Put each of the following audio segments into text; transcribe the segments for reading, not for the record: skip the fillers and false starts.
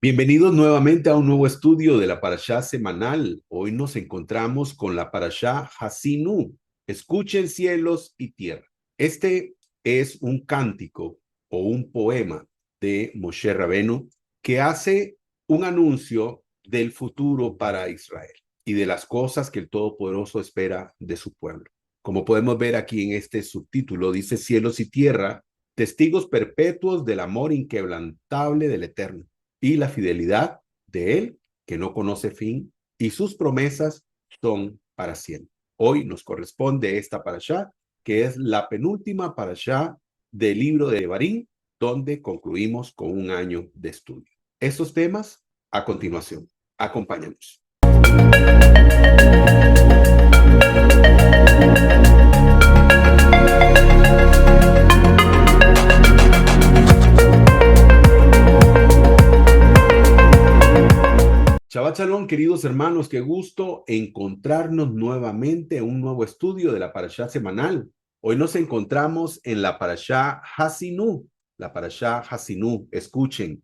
Bienvenidos nuevamente a un nuevo estudio de la Parashá semanal. Hoy nos encontramos con la Parashá Hasinu. Escuchen cielos y tierra. Este es un cántico o un poema de Moshe Rabenu que hace un anuncio del futuro para Israel y de las cosas que el Todopoderoso espera de su pueblo. Como podemos ver aquí en este subtítulo, dice cielos y tierra, testigos perpetuos del amor inquebrantable del Eterno y la fidelidad de Él, que no conoce fin, y sus promesas son para siempre. Hoy nos corresponde esta parashá, que es la penúltima parashá del libro de Devarim, donde concluimos con un año de estudio. Estos temas a continuación. Acompáñanos. Shabbat Shalom, queridos hermanos, qué gusto encontrarnos nuevamente en un nuevo estudio de la Parashá semanal. Hoy nos encontramos en la Parashá Hasinu. La Parashá Hasinu, escuchen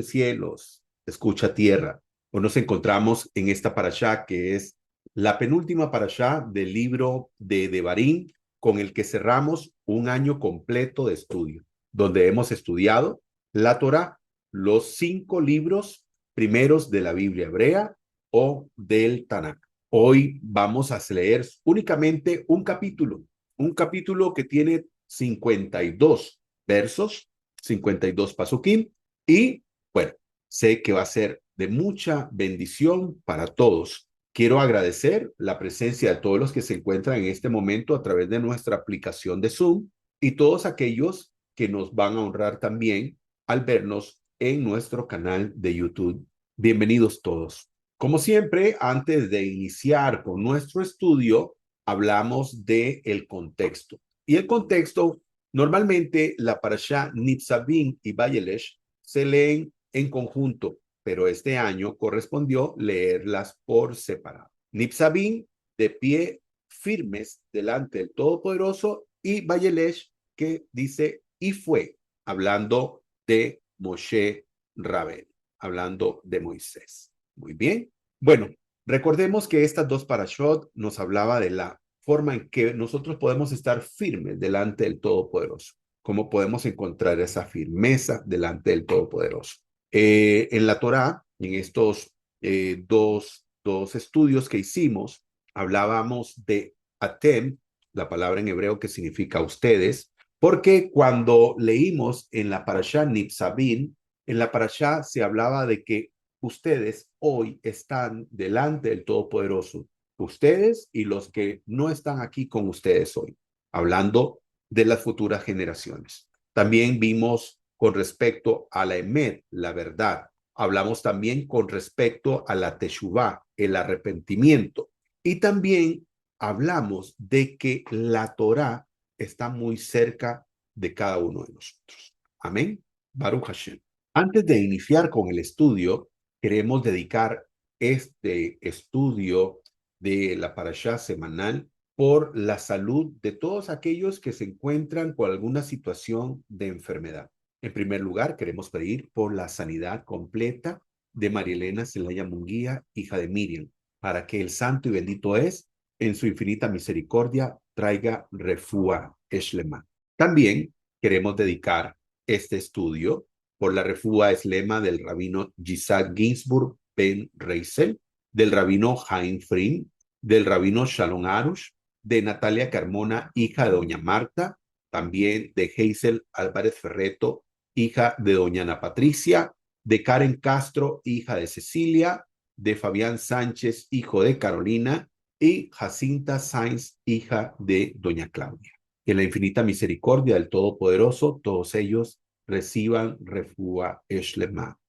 cielos, escucha tierra. Hoy nos encontramos en esta Parashá que es la penúltima Parashá del libro de Devarim, con el que cerramos un año completo de estudio, donde hemos estudiado la Torá, los 5 libros primeros de la Biblia hebrea o del Tanakh. Hoy vamos a leer únicamente un capítulo que tiene 52 versos, 52 pasukim, y bueno, sé que va a ser de mucha bendición para todos. Quiero agradecer la presencia de todos los que se encuentran en este momento a través de nuestra aplicación de Zoom y todos aquellos que nos van a honrar también al vernos en nuestro canal de YouTube. Bienvenidos todos. Como siempre, antes de iniciar con nuestro estudio, hablamos de el contexto. Y el contexto, normalmente la parashá Nitzavim y Vayelesh se leen en conjunto, pero este año correspondió leerlas por separado. Nitzavim, de pie firmes delante del Todopoderoso, y Vayelesh, que dice y fue, hablando de Moshe Rabén, hablando de Moisés. Muy bien. Bueno, recordemos que estas dos parashot nos hablaba de la forma en que nosotros podemos estar firmes delante del Todopoderoso. ¿Cómo podemos encontrar esa firmeza delante del Todopoderoso? En la Torá, en estos dos estudios que hicimos, hablábamos de Atem, la palabra en hebreo que significa ustedes, porque cuando leímos en la parashá Nitzavim, en la parashá se hablaba de que ustedes hoy están delante del Todopoderoso, ustedes y los que no están aquí con ustedes hoy, hablando de las futuras generaciones. También vimos con respecto a la Emet, la verdad. Hablamos también con respecto a la Teshuvá, el arrepentimiento. Y también hablamos de que la Torá está muy cerca de cada uno de nosotros. Amén. Baruch Hashem. Antes de iniciar con el estudio, queremos dedicar este estudio de la parashá semanal por la salud de todos aquellos que se encuentran con alguna situación de enfermedad. En primer lugar, queremos pedir por la sanidad completa de María Elena Zelaya Munguía, hija de Miriam, para que el santo y bendito es, en su infinita misericordia, traiga refúa eshlema. También queremos dedicar este estudio por la refúa eslema del rabino Yitzhak Ginsburg Ben Reisel, del rabino Haim Frim, del rabino Shalom Arush, de Natalia Carmona, hija de doña Marta, también de Hazel Álvarez Ferreto, hija de doña Ana Patricia, de Karen Castro, hija de Cecilia, de Fabián Sánchez, hijo de Carolina, y Jacinta Sainz, hija de doña Claudia. Que la infinita misericordia del Todopoderoso, todos ellos reciban refúa eshlema.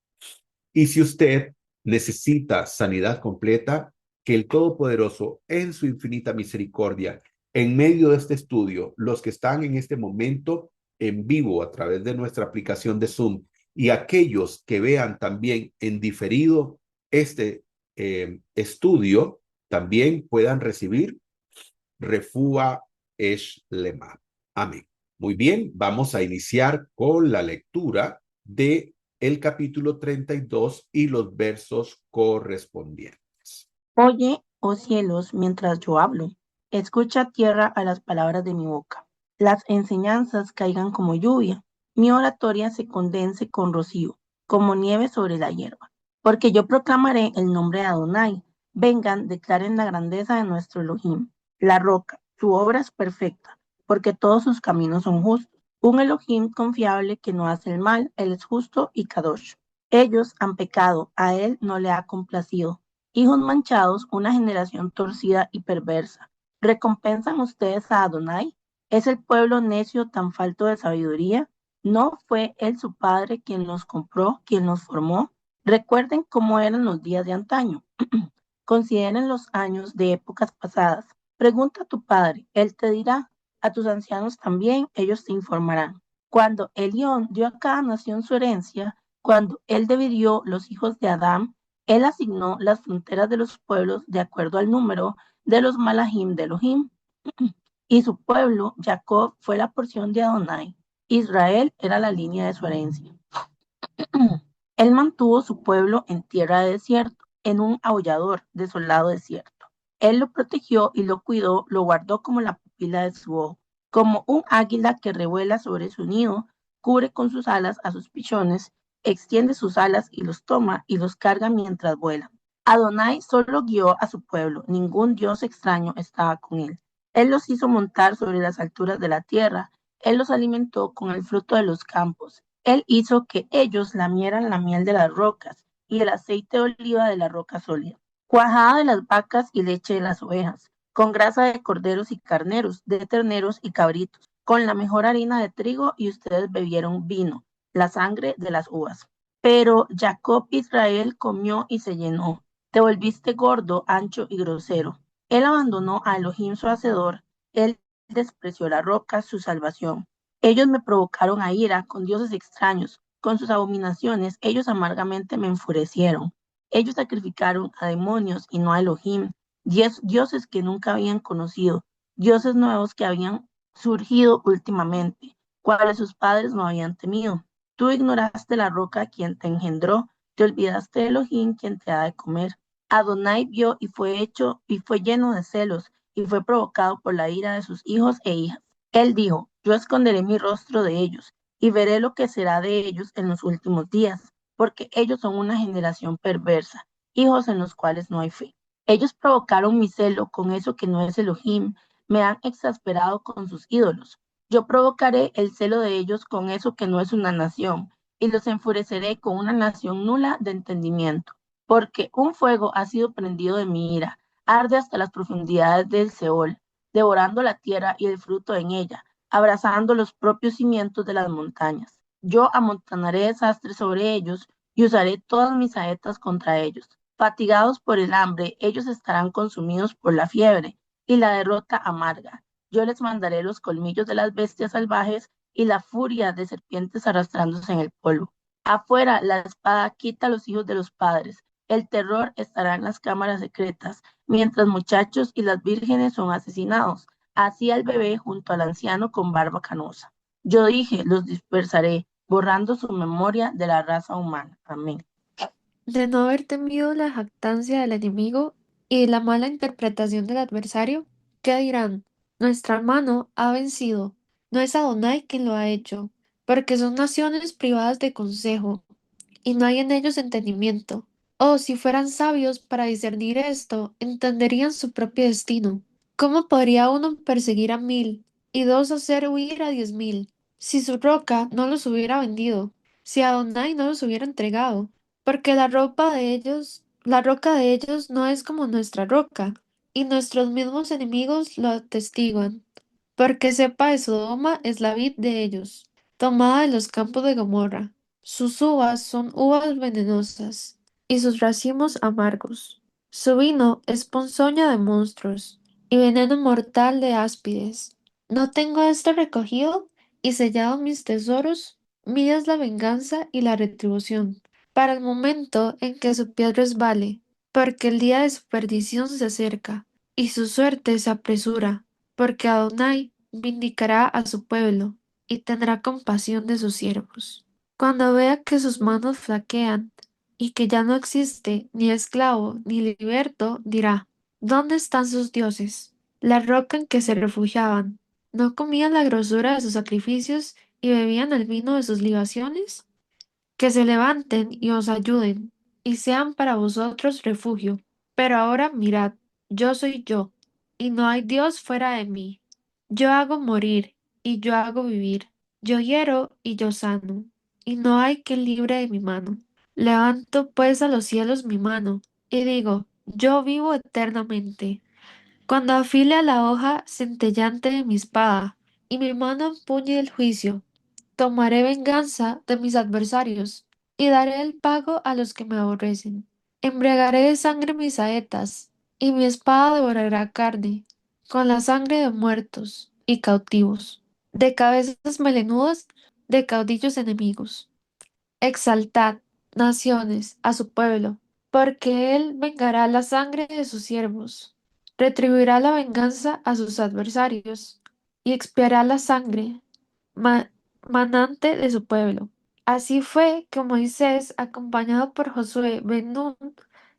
Y si usted necesita sanidad completa, que el Todopoderoso, en su infinita misericordia, en medio de este estudio, los que están en este momento en vivo a través de nuestra aplicación de Zoom y aquellos que vean también en diferido este estudio, también puedan recibir refúa eshlema. Amén. Muy bien, vamos a iniciar con la lectura de el capítulo 32 y los versos correspondientes. Oye, oh cielos, mientras yo hablo, escucha tierra a las palabras de mi boca. Las enseñanzas caigan como lluvia, mi oratoria se condense con rocío, como nieve sobre la hierba. Porque yo proclamaré el nombre de Adonai. Vengan, declaren la grandeza de nuestro Elohim, la roca, su obra es perfecta, porque todos sus caminos son justos. Un Elohim confiable que no hace el mal, él es justo y kadosh. Ellos han pecado, a él no le ha complacido. Hijos manchados, una generación torcida y perversa. ¿Recompensan ustedes a Adonai? ¿Es el pueblo necio tan falto de sabiduría? ¿No fue él su padre quien los compró, quien los formó? Recuerden cómo eran los días de antaño. Consideren los años de épocas pasadas. Pregunta a tu padre, él te dirá. A tus ancianos también, ellos te informarán. Cuando Elión dio a cada nación su herencia, cuando él dividió los hijos de Adán, él asignó las fronteras de los pueblos de acuerdo al número de los malajim de Elohim. Y su pueblo, Jacob, fue la porción de Adonai. Israel era la línea de su herencia. Él mantuvo su pueblo en tierra de desierto, en un aullador, desolado desierto. Él lo protegió y lo cuidó, lo guardó como la pupila de su ojo, como un águila que revuela sobre su nido, cubre con sus alas a sus pichones, extiende sus alas y los toma y los carga mientras vuela. Adonai solo guió a su pueblo, ningún dios extraño estaba con él. Él los hizo montar sobre las alturas de la tierra, él los alimentó con el fruto de los campos. Él hizo que ellos lamieran la miel de las rocas y el aceite de oliva de la roca sólida, cuajada de las vacas y leche de las ovejas, con grasa de corderos y carneros, de terneros y cabritos, con la mejor harina de trigo y ustedes bebieron vino, la sangre de las uvas. Pero Jacob Israel comió y se llenó. Te volviste gordo, ancho y grosero. Él abandonó a Elohim su hacedor, él despreció la roca, su salvación. Ellos me provocaron a ira con dioses extraños, con sus abominaciones, ellos amargamente me enfurecieron. Ellos sacrificaron a demonios y no a Elohim, dioses que nunca habían conocido, dioses nuevos que habían surgido últimamente, cuales sus padres no habían temido. Tú ignoraste la roca quien te engendró, te olvidaste de Elohim quien te da de comer. Adonai vio y fue hecho y fue lleno de celos y fue provocado por la ira de sus hijos e hijas. Él dijo, yo esconderé mi rostro de ellos y veré lo que será de ellos en los últimos días, porque ellos son una generación perversa, hijos en los cuales no hay fe. Ellos provocaron mi celo con eso que no es Elohim, me han exasperado con sus ídolos. Yo provocaré el celo de ellos con eso que no es una nación, y los enfureceré con una nación nula de entendimiento, porque un fuego ha sido prendido de mi ira, arde hasta las profundidades del Seol, devorando la tierra y el fruto en ella, abrazando los propios cimientos de las montañas. Yo amontonaré desastres sobre ellos y usaré todas mis saetas contra ellos. Fatigados por el hambre, ellos estarán consumidos por la fiebre y la derrota amarga. Yo les mandaré los colmillos de las bestias salvajes y la furia de serpientes arrastrándose en el polvo. Afuera, la espada quita a los hijos de los padres. El terror estará en las cámaras secretas, mientras muchachos y las vírgenes son asesinados. Así al bebé junto al anciano con barba canosa. Yo dije, los dispersaré, borrando su memoria de la raza humana. Amén. De no haber temido la jactancia del enemigo y la mala interpretación del adversario, ¿qué dirán? Nuestra mano ha vencido, no es Adonai quien lo ha hecho, porque son naciones privadas de consejo, y no hay en ellos entendimiento. Oh, si fueran sabios para discernir esto, entenderían su propio destino. ¿Cómo podría uno perseguir a 1000 y dos hacer huir a 10,000? Si su roca no los hubiera vendido, si Adonai no los hubiera entregado, porque la roca de ellos no es como nuestra roca, y nuestros mismos enemigos lo atestiguan. Porque cepa de Sodoma es la vid de ellos, tomada de los campos de Gomorra. Sus uvas son uvas venenosas, y sus racimos amargos. Su vino es ponzoña de monstruos, y veneno mortal de áspides. ¿No tengo esto recogido y sellado en mis tesoros? Mía es la venganza y la retribución, para el momento en que su pie resbale, porque el día de su perdición se acerca, y su suerte se apresura, porque Adonai vindicará a su pueblo, y tendrá compasión de sus siervos. Cuando vea que sus manos flaquean y que ya no existe ni esclavo ni liberto, dirá, ¿dónde están sus dioses? La roca en que se refugiaban. ¿No comían la grosura de sus sacrificios y bebían el vino de sus libaciones? Que se levanten y os ayuden, y sean para vosotros refugio. Pero ahora mirad, yo soy yo, y no hay Dios fuera de mí. Yo hago morir, y yo hago vivir. Yo hiero, y yo sano, y no hay quien libre de mi mano. Levanto pues a los cielos mi mano, y digo, yo vivo eternamente. Cuando afile a la hoja centellante de mi espada, y mi mano empuñe el juicio, tomaré venganza de mis adversarios y daré el pago a los que me aborrecen. Embriagaré de sangre mis saetas, y mi espada devorará carne, con la sangre de muertos y cautivos, de cabezas melenudas, de caudillos enemigos. Exaltad, naciones, a su pueblo, porque él vengará la sangre de sus siervos, retribuirá la venganza a sus adversarios, y expiará la sangre ma- manante de su pueblo. Así fue que Moisés, acompañado por Josué ben Nun,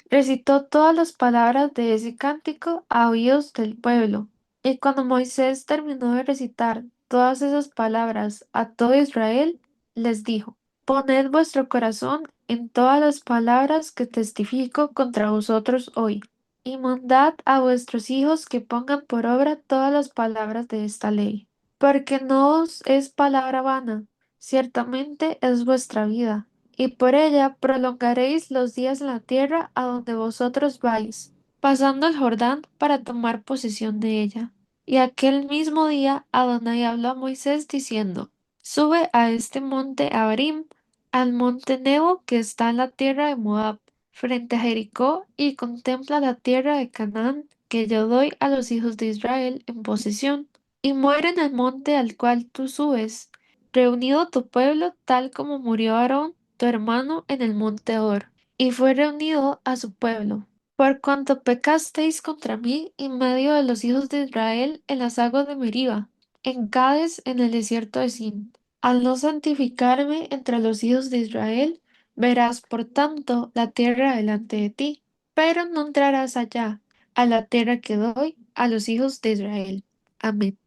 recitó todas las palabras de ese cántico a oídos del pueblo. Y cuando Moisés terminó de recitar todas esas palabras a todo Israel, les dijo: Poned vuestro corazón en todas las palabras que testifico contra vosotros hoy, y mandad a vuestros hijos que pongan por obra todas las palabras de esta ley, porque no os es palabra vana, ciertamente es vuestra vida, y por ella prolongaréis los días en la tierra a donde vosotros vais, pasando el Jordán para tomar posesión de ella. Y aquel mismo día Adonai habló a Moisés diciendo: Sube a este monte Abarim, al monte Nebo que está en la tierra de Moab, frente a Jericó, y contempla la tierra de Canaán que yo doy a los hijos de Israel en posesión. Y muere en el monte al cual tú subes, reunido tu pueblo tal como murió Aarón, tu hermano, en el monte Hor, y fue reunido a su pueblo. Por cuanto pecasteis contra mí en medio de los hijos de Israel en las aguas de Meriba, en Cades, en el desierto de Sin. Al no santificarme entre los hijos de Israel, verás por tanto la tierra delante de ti, pero no entrarás allá, a la tierra que doy a los hijos de Israel. Amén.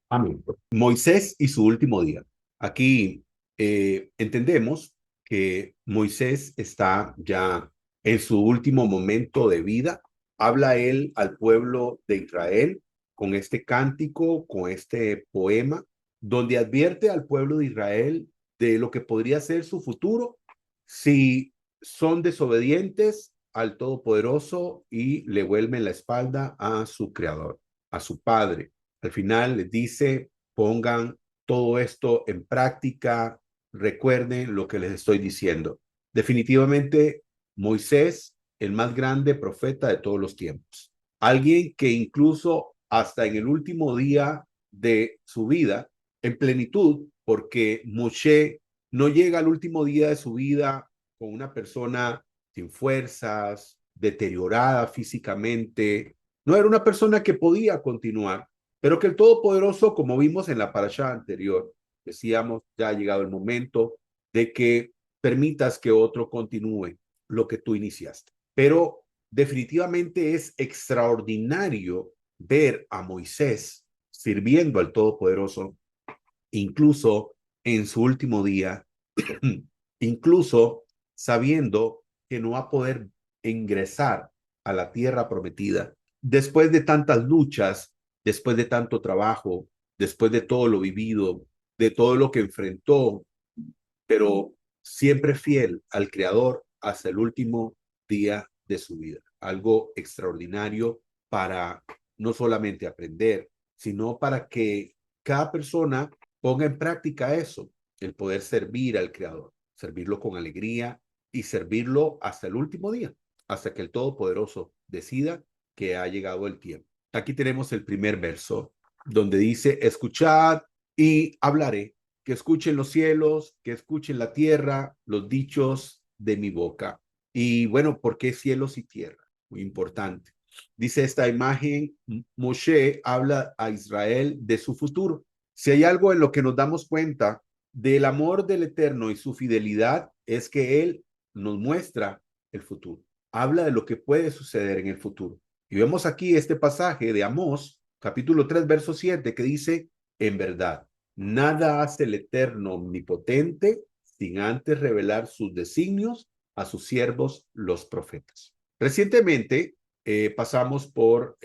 Amén. Moisés y su último día. Aquí entendemos que Moisés está ya en su último momento de vida. Habla él al pueblo de Israel con este cántico, con este poema, donde advierte al pueblo de Israel de lo que podría ser su futuro si son desobedientes al Todopoderoso y le vuelven la espalda a su Creador, a su Padre. Al final les dice, pongan todo esto en práctica, recuerden lo que les estoy diciendo. Definitivamente, Moisés, el más grande profeta de todos los tiempos. Alguien que incluso hasta en el último día de su vida, en plenitud, porque Moshe no llega al último día de su vida con una persona sin fuerzas, deteriorada físicamente. No era una persona que podía continuar, pero que el Todopoderoso, como vimos en la parasha anterior, decíamos, ya ha llegado el momento de que permitas que otro continúe lo que tú iniciaste. Pero definitivamente es extraordinario ver a Moisés sirviendo al Todopoderoso, incluso en su último día, incluso sabiendo que no va a poder ingresar a la tierra prometida después de tantas luchas, después de tanto trabajo, después de todo lo vivido, de todo lo que enfrentó, pero siempre fiel al Creador hasta el último día de su vida. Algo extraordinario para no solamente aprender, sino para que cada persona ponga en práctica eso, el poder servir al Creador, servirlo con alegría y servirlo hasta el último día, hasta que el Todopoderoso decida que ha llegado el tiempo. Aquí tenemos el primer verso, donde dice, escuchad y hablaré, que escuchen los cielos, que escuchen la tierra, los dichos de mi boca. Y bueno, ¿por qué cielos y tierra? Muy importante. Dice esta imagen, Moshe habla a Israel de su futuro. Si hay algo en lo que nos damos cuenta del amor del Eterno y su fidelidad es que Él nos muestra el futuro. Habla de lo que puede suceder en el futuro. Y vemos aquí este pasaje de Amós, capítulo 3, verso 7, que dice, en verdad, nada hace el Eterno omnipotente sin antes revelar sus designios a sus siervos, los profetas. Recientemente pasamos por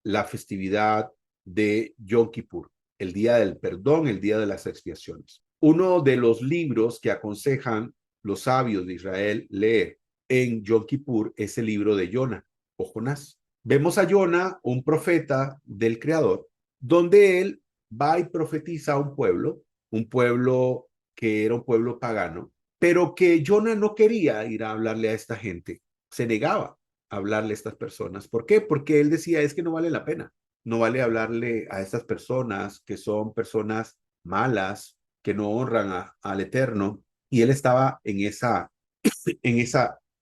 la festividad de Yom Kippur, el día del perdón, el día de las expiaciones. Uno de los libros que aconsejan los sabios de Israel leer en Yom Kippur es el libro de Jonah o Jonás. Vemos a Jonah, un profeta del Creador, donde él va y profetiza a un pueblo que era un pueblo pagano, pero que Jonah no quería ir a hablarle a esta gente, se negaba a hablarle a estas personas. ¿Por qué? Porque él decía, es que no vale la pena, no vale hablarle a estas personas que son personas malas, que no honran al Eterno, y él estaba en esa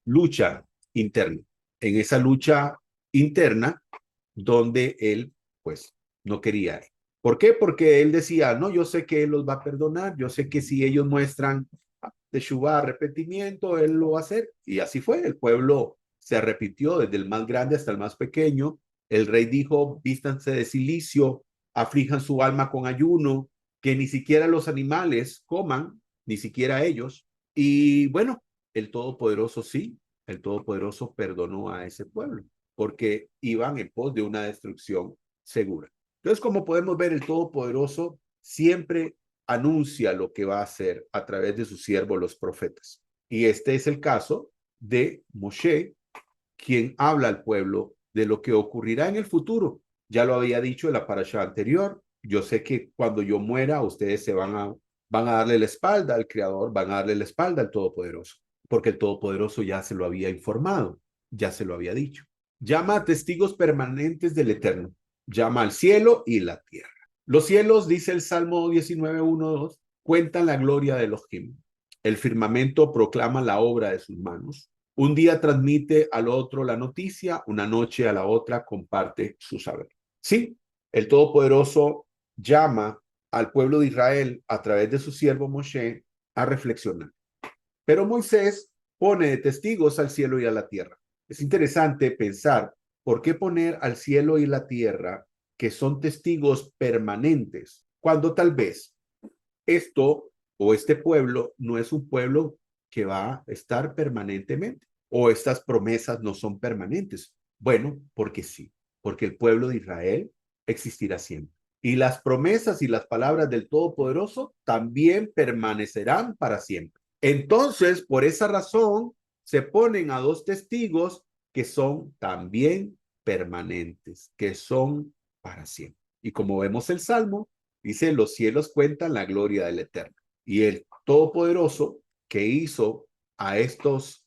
lucha interna, en esa lucha interna donde él, pues, no quería. ¿Por qué? Porque él decía, no, yo sé que él los va a perdonar, yo sé que si ellos muestran teshuvá, arrepentimiento, él lo va a hacer. Y así fue, el pueblo se arrepintió desde el más grande hasta el más pequeño. El rey dijo, vístanse de cilicio, aflijan su alma con ayuno, que ni siquiera los animales coman, ni siquiera ellos. Y bueno, el Todopoderoso sí, el Todopoderoso perdonó a ese pueblo, porque iban en pos de una destrucción segura. Entonces, como podemos ver, el Todopoderoso siempre anuncia lo que va a hacer a través de sus siervos, los profetas. Y este es el caso de Moshe, quien habla al pueblo de lo que ocurrirá en el futuro. Ya lo había dicho en la parasha anterior. Yo sé que cuando yo muera, ustedes van a darle la espalda al Creador, van a darle la espalda al Todopoderoso, porque el Todopoderoso ya se lo había informado, ya se lo había dicho. Llama a testigos permanentes del Eterno, llama al cielo y la tierra. Los cielos, dice el Salmo 19, 1, 2, cuentan la gloria de Elohim. El firmamento proclama la obra de sus manos. Un día transmite al otro la noticia, una noche a la otra comparte su saber. Sí, el Todopoderoso llama al pueblo de Israel a través de su siervo Moshe a reflexionar. Pero Moisés pone de testigos al cielo y a la tierra. Es interesante pensar por qué poner al cielo y la tierra, que son testigos permanentes, cuando tal vez esto o este pueblo no es un pueblo que va a estar permanentemente, o estas promesas no son permanentes. Bueno, porque sí, porque el pueblo de Israel existirá siempre. Y las promesas y las palabras del Todopoderoso también permanecerán para siempre. Entonces, por esa razón, se ponen a dos testigos que son también permanentes, que son para siempre. Y como vemos el Salmo, dice, los cielos cuentan la gloria del Eterno. Y el Todopoderoso que hizo a estos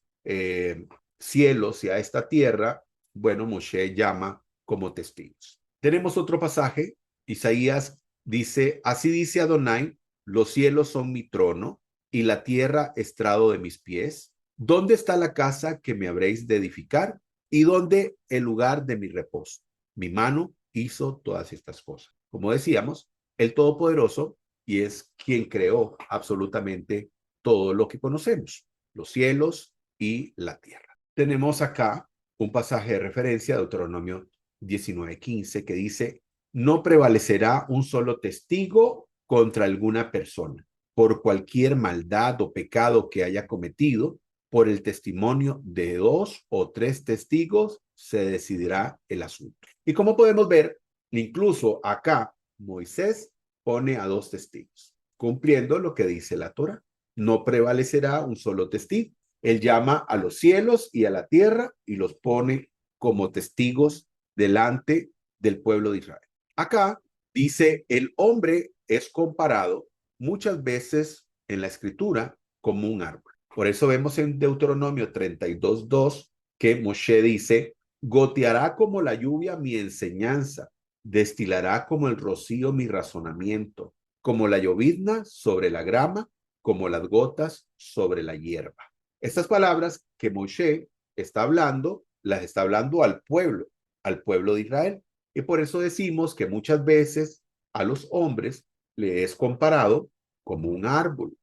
cielos y a esta tierra, bueno, Moshe llama como testigos. Tenemos otro pasaje, Isaías dice, así dice Adonai, los cielos son mi trono y la tierra estrado de mis pies. ¿Dónde está la casa que me habréis de edificar? ¿Y dónde el lugar de mi reposo? Mi mano hizo todas estas cosas. Como decíamos, el Todopoderoso, y es quien creó absolutamente todo lo que conocemos, los cielos y la tierra. Tenemos acá un pasaje de referencia de Deuteronomio 19:15 que dice, no prevalecerá un solo testigo contra alguna persona por cualquier maldad o pecado que haya cometido. Por el testimonio de 2 o 3 testigos se decidirá el asunto. Y como podemos ver, incluso acá Moisés pone a 2 testigos, cumpliendo lo que dice la Torá. No prevalecerá un solo testigo. Él llama a los cielos y a la tierra y los pone como testigos delante del pueblo de Israel. Acá dice, el hombre es comparado muchas veces en la escritura como un árbol. Por eso vemos en Deuteronomio 32:2 que Moshe dice, goteará como la lluvia mi enseñanza, destilará como el rocío mi razonamiento, como la llovizna sobre la grama, como las gotas sobre la hierba. Estas palabras que Moshe está hablando, las está hablando al pueblo de Israel. Y por eso decimos que muchas veces a los hombres le es comparado como un árbol,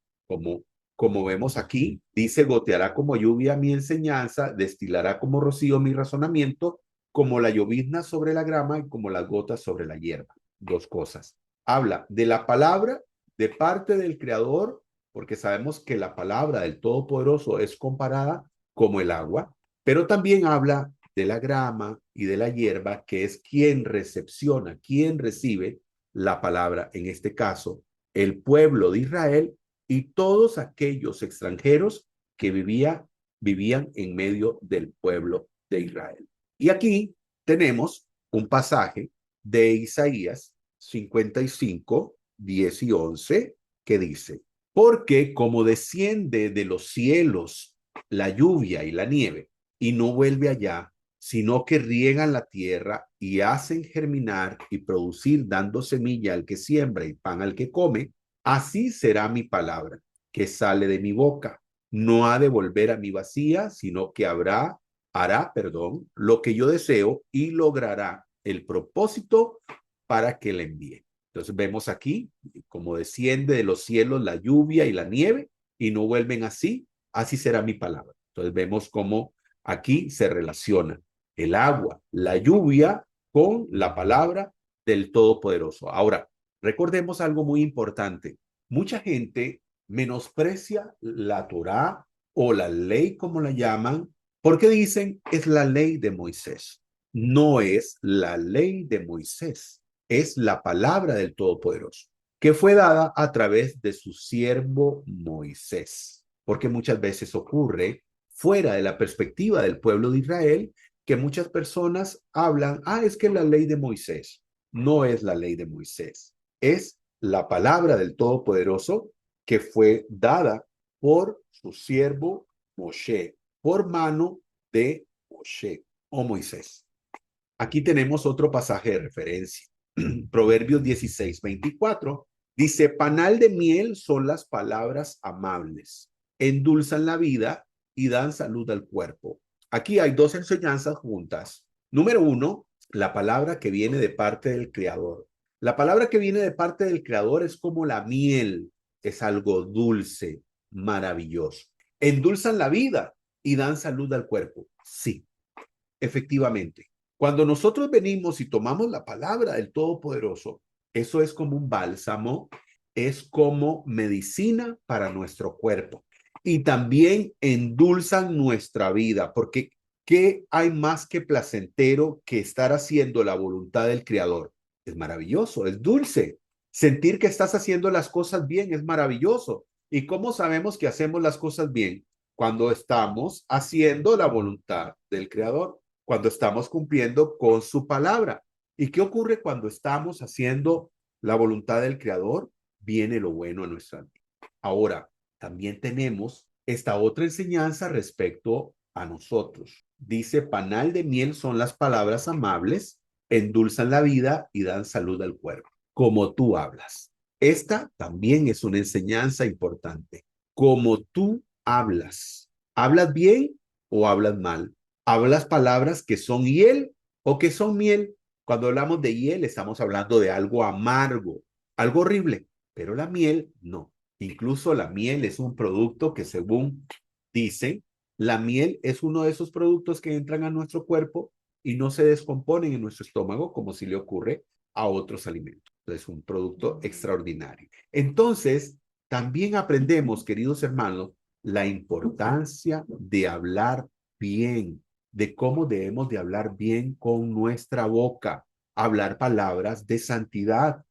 como vemos aquí, dice, goteará como lluvia mi enseñanza, destilará como rocío mi razonamiento, como la llovizna sobre la grama y como las gotas sobre la hierba. Dos cosas. Habla de la palabra de parte del Creador, porque sabemos que la palabra del Todopoderoso es comparada como el agua, pero también habla de la grama y de la hierba, que es quien recepciona, quien recibe la palabra, en este caso, el pueblo de Israel y todos aquellos extranjeros que vivían en medio del pueblo de Israel. Y aquí tenemos un pasaje de Isaías 55, 10 y 11, que dice, porque como desciende de los cielos la lluvia y la nieve, y no vuelve allá, sino que riegan la tierra y hacen germinar y producir, dando semilla al que siembra y pan al que come, así será mi palabra que sale de mi boca. No ha de volver a mi vacía, sino que hará, lo que yo deseo y logrará el propósito para que le envíe. Entonces vemos aquí como desciende de los cielos la lluvia y la nieve y no vuelven así, así será mi palabra. Entonces vemos cómo aquí se relaciona el agua, la lluvia con la palabra del Todopoderoso. Ahora, recordemos algo muy importante. Mucha gente menosprecia la Torá o la ley como la llaman porque dicen es la ley de Moisés. No es la ley de Moisés, es la palabra del Todopoderoso, que fue dada a través de su siervo Moisés, porque muchas veces ocurre fuera de la perspectiva del pueblo de Israel que muchas personas hablan, es que la ley de Moisés no es la ley de Moisés, es la palabra del Todopoderoso que fue dada por su siervo Moshe, por mano de Moshe o Moisés. Aquí tenemos otro pasaje de referencia. Proverbios 16, 24. Dice, panal de miel son las palabras amables, endulzan la vida y dan salud al cuerpo. Aquí hay dos enseñanzas juntas. Número uno, la palabra que viene de parte del Creador. La palabra que viene de parte del Creador es como la miel, es algo dulce, maravilloso. Endulzan la vida y dan salud al cuerpo. Sí, efectivamente. Cuando nosotros venimos y tomamos la palabra del Todopoderoso, eso es como un bálsamo, es como medicina para nuestro cuerpo. Y también endulzan nuestra vida, porque ¿qué hay más que placentero que estar haciendo la voluntad del Creador? Es maravilloso, es dulce. Sentir que estás haciendo las cosas bien es maravilloso. ¿Y cómo sabemos que hacemos las cosas bien? Cuando estamos haciendo la voluntad del Creador, cuando estamos cumpliendo con su palabra. ¿Y qué ocurre cuando estamos haciendo la voluntad del Creador? Viene lo bueno a nuestra vida. Ahora, también tenemos esta otra enseñanza respecto a nosotros. Dice, panal de miel son las palabras amables, endulzan la vida y dan salud al cuerpo, como tú hablas. Esta también es una enseñanza importante. Como tú hablas. ¿Hablas bien o hablas mal? ¿Hablas palabras que son hiel o que son miel? Cuando hablamos de hiel, estamos hablando de algo amargo, algo horrible, pero la miel no. Incluso la miel es un producto que, según dicen, la miel es uno de esos productos que entran a nuestro cuerpo y no se descomponen en nuestro estómago como si le ocurre a otros alimentos. Es un producto extraordinario. Entonces, también aprendemos, queridos hermanos, la importancia de hablar bien, de cómo debemos de hablar bien con nuestra boca, hablar palabras de santidad,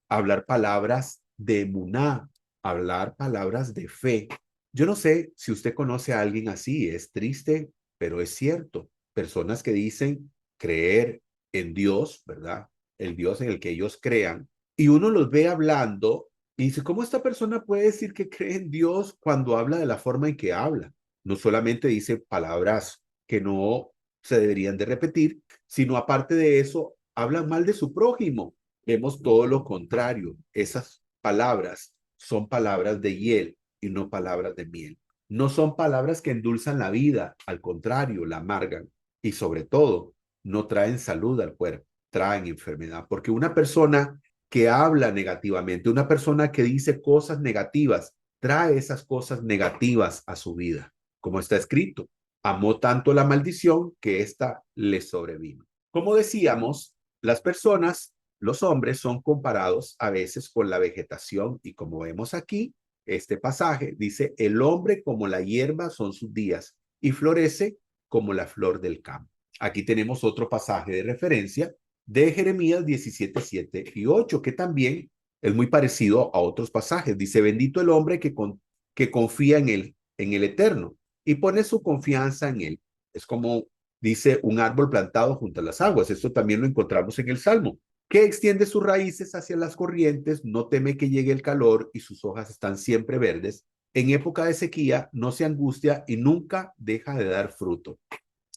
hablar palabras de emuná, hablar palabras de fe. Yo no sé si usted conoce a alguien así, es triste, pero es cierto. Personas que dicen creer en Dios, ¿verdad? El Dios en el que ellos crean, y uno los ve hablando y dice, ¿cómo esta persona puede decir que cree en Dios cuando habla de la forma en que habla? No solamente dice palabras que no se deberían de repetir, sino aparte de eso, hablan mal de su prójimo. Vemos todo lo contrario. Esas palabras son palabras de hiel y no palabras de miel. No son palabras que endulzan la vida, al contrario, la amargan. Y sobre todo, no traen salud al cuerpo, traen enfermedad. Porque una persona que habla negativamente, una persona que dice cosas negativas, trae esas cosas negativas a su vida. Como está escrito, amó tanto la maldición que ésta le sobrevino. Como decíamos, las personas, los hombres son comparados a veces con la vegetación y como vemos aquí, este pasaje dice, el hombre como la hierba son sus días y florece como la flor del campo. Aquí tenemos otro pasaje de referencia de Jeremías 17, 7 y 8, que también es muy parecido a otros pasajes. Dice, bendito el hombre que confía en el Eterno y pone su confianza en él. Es como dice un árbol plantado junto a las aguas. Esto también lo encontramos en el Salmo, que extiende sus raíces hacia las corrientes, no teme que llegue el calor y sus hojas están siempre verdes. En época de sequía no se angustia y nunca deja de dar fruto.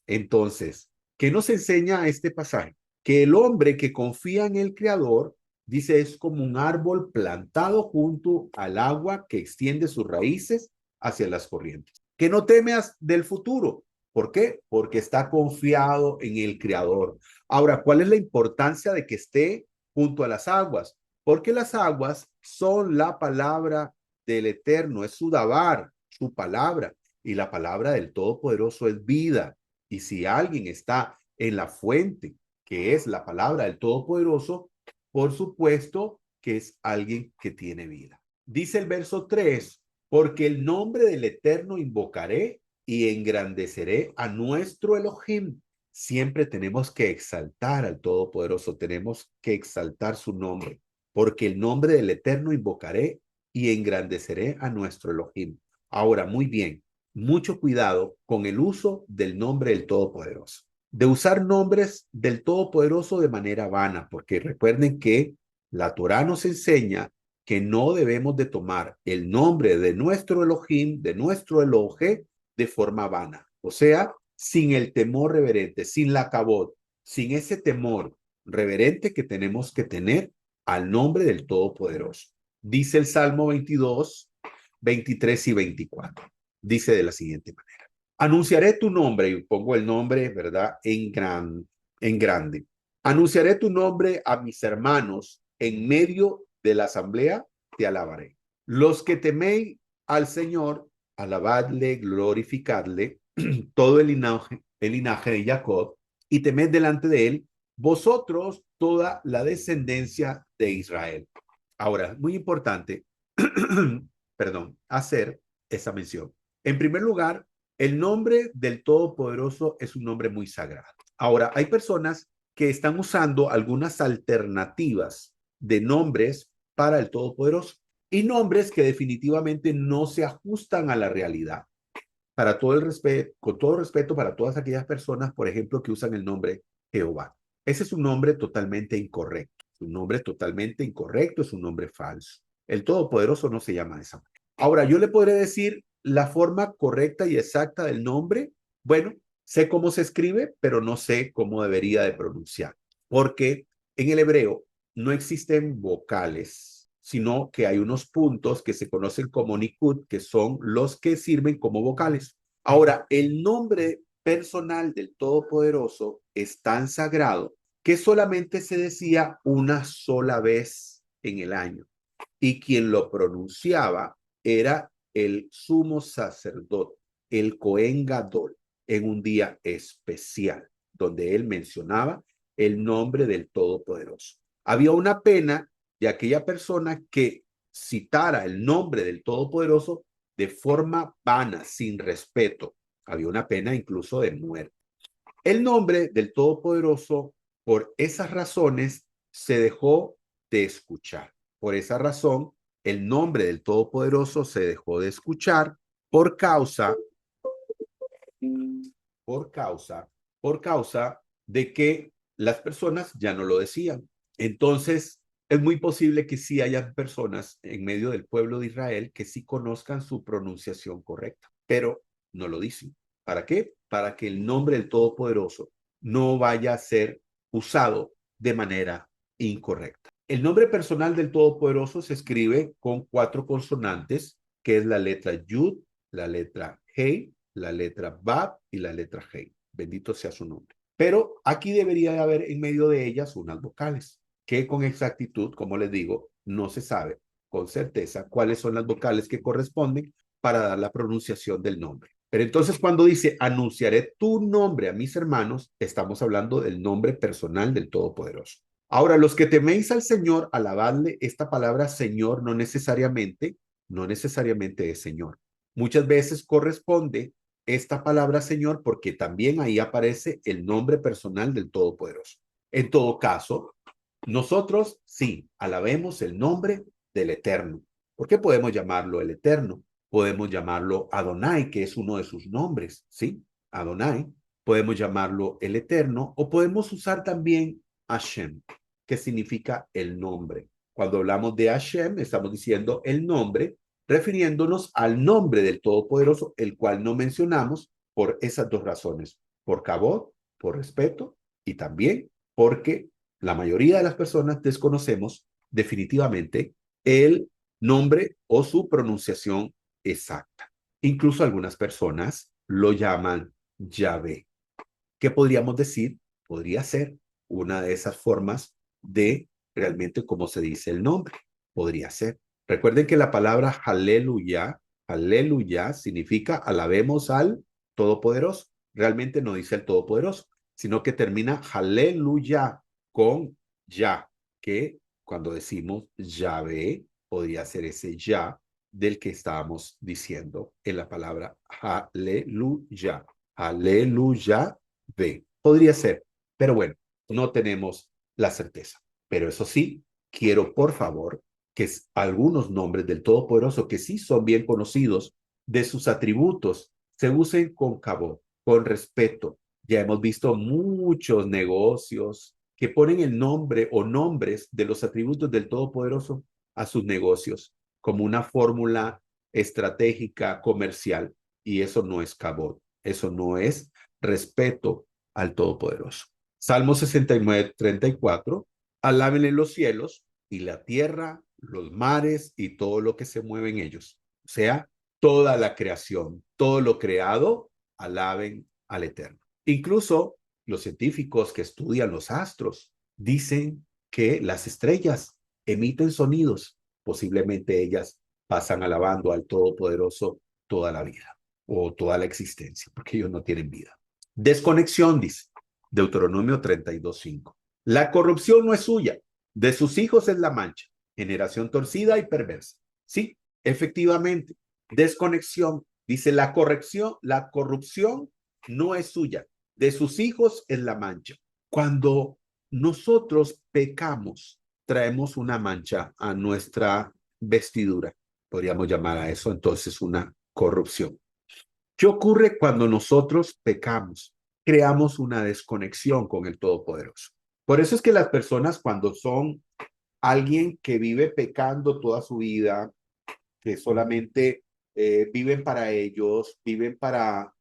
Entonces, ¿qué nos enseña este pasaje? Que el hombre que confía en el Creador, dice, es como un árbol plantado junto al agua que extiende sus raíces hacia las corrientes. Que no teme del futuro. ¿Por qué? Porque está confiado en el Creador. Ahora, ¿cuál es la importancia de que esté junto a las aguas? Porque las aguas son la palabra del Eterno, es su dabar, su palabra. Y la palabra del Todopoderoso es vida. Y si alguien está en la fuente, que es la palabra del Todopoderoso, por supuesto que es alguien que tiene vida. Dice el verso 3, porque el nombre del Eterno invocaré y engrandeceré a nuestro Elohim. Siempre tenemos que exaltar al Todopoderoso, tenemos que exaltar su nombre, porque el nombre del Eterno invocaré y engrandeceré a nuestro Elohim. Ahora, muy bien, mucho cuidado con el uso del nombre del Todopoderoso. De usar nombres del Todopoderoso de manera vana, porque recuerden que la Torá nos enseña que no debemos de tomar el nombre de nuestro Elohim, de nuestro Elohe, de forma vana. O sea, sin el temor reverente, sin la cabot, sin ese temor reverente que tenemos que tener al nombre del Todopoderoso. Dice el Salmo 22, 23 y 24. Dice de la siguiente manera. Anunciaré tu nombre, y pongo el nombre, ¿verdad? En grande. Anunciaré tu nombre a mis hermanos en medio de la asamblea, te alabaré. Los que teméis al Señor, alabadle, glorificadle, todo el linaje de Jacob, y temed delante de él, vosotros toda la descendencia de Israel. Ahora, muy importante, perdón, hacer esa mención. En primer lugar, el nombre del Todopoderoso es un nombre muy sagrado. Ahora, hay personas que están usando algunas alternativas de nombres para el Todopoderoso y nombres que definitivamente no se ajustan a la realidad. Para todo el respeto, con todo respeto para todas aquellas personas, por ejemplo, que usan el nombre Jehová. Ese es un nombre totalmente incorrecto. Es un nombre totalmente incorrecto, es un nombre falso. El Todopoderoso no se llama de esa manera. Ahora, yo le podré decir la forma correcta y exacta del nombre. Bueno, sé cómo se escribe, pero no sé cómo debería de pronunciar. Porque en el hebreo no existen vocales, sino que hay unos puntos que se conocen como nikud, que son los que sirven como vocales. Ahora, el nombre personal del Todopoderoso es tan sagrado que solamente se decía una sola vez en el año. Y quien lo pronunciaba era el sumo sacerdote, el Cohen Gadol, en un día especial, donde él mencionaba el nombre del Todopoderoso. Había una pena de aquella persona que citara el nombre del Todopoderoso de forma vana, sin respeto. Había una pena incluso de muerte. El nombre del Todopoderoso, por esas razones, se dejó de escuchar. Por esa razón, el nombre del Todopoderoso se dejó de escuchar por causa, por causa, por causa de que las personas ya no lo decían. Entonces, es muy posible que sí haya personas en medio del pueblo de Israel que sí conozcan su pronunciación correcta, pero no lo dicen. ¿Para qué? Para que el nombre del Todopoderoso no vaya a ser usado de manera incorrecta. El nombre personal del Todopoderoso se escribe con 4 consonantes, que es la letra Yud, la letra Hei, la letra Bab y la letra Hei. Bendito sea su nombre. Pero aquí debería de haber en medio de ellas unas vocales, que con exactitud, como les digo, no se sabe con certeza cuáles son las vocales que corresponden para dar la pronunciación del nombre. Pero entonces cuando dice, anunciaré tu nombre a mis hermanos, estamos hablando del nombre personal del Todopoderoso. Ahora, los que teméis al Señor, alabadle. Esta palabra Señor no necesariamente es Señor. Muchas veces corresponde esta palabra Señor porque también ahí aparece el nombre personal del Todopoderoso. En todo caso, nosotros sí alabemos el nombre del Eterno. ¿Por qué podemos llamarlo el Eterno? Podemos llamarlo Adonai, que es uno de sus nombres, ¿sí? Adonai. Podemos llamarlo el Eterno o podemos usar también Hashem, que significa el nombre. Cuando hablamos de Hashem, estamos diciendo el nombre, refiriéndonos al nombre del Todopoderoso, el cual no mencionamos por esas dos razones, por cabot, por respeto y también porque la mayoría de las personas desconocemos definitivamente el nombre o su pronunciación exacta. Incluso algunas personas lo llaman Yahvé. ¿Qué podríamos decir? Podría ser una de esas formas de realmente cómo se dice el nombre. Podría ser. Recuerden que la palabra aleluya, aleluya significa alabemos al Todopoderoso. Realmente no dice el Todopoderoso, sino que termina aleluya con ya, que cuando decimos Yahvé, podría ser ese ya del que estábamos diciendo en la palabra aleluya. Aleluya ve. Podría ser, pero bueno, no tenemos la certeza. Pero eso sí, quiero por favor que algunos nombres del Todopoderoso que sí son bien conocidos de sus atributos se usen con cabot, con respeto. Ya hemos visto muchos negocios que ponen el nombre o nombres de los atributos del Todopoderoso a sus negocios como una fórmula estratégica comercial y eso no es cabot, eso no es respeto al Todopoderoso. Salmo 69, 34, alábenle los cielos y la tierra, los mares y todo lo que se mueve en ellos. O sea, toda la creación, todo lo creado, alaben al Eterno. Incluso los científicos que estudian los astros dicen que las estrellas emiten sonidos. Posiblemente ellas pasan alabando al Todopoderoso toda la vida o toda la existencia, porque ellos no tienen vida. Desconexión, dice Deuteronomio 32:5. La corrupción no es suya, de sus hijos es la mancha, generación torcida y perversa. Sí, efectivamente, desconexión, dice la corrupción no es suya, de sus hijos es la mancha. Cuando nosotros pecamos, traemos una mancha a nuestra vestidura. Podríamos llamar a eso entonces una corrupción. ¿Qué ocurre cuando nosotros pecamos? Creamos una desconexión con el Todopoderoso. Por eso es que las personas cuando son alguien que vive pecando toda su vida, que solamente viven para ellos, viven para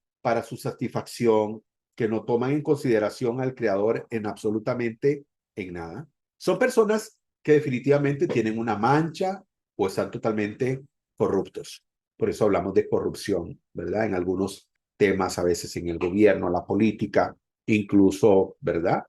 su satisfacción, que no toman en consideración al Creador en absolutamente en nada, son personas que definitivamente tienen una mancha o están totalmente corruptos. Por eso hablamos de corrupción, ¿verdad? En algunos temas, a veces en el gobierno, la política, incluso, ¿verdad?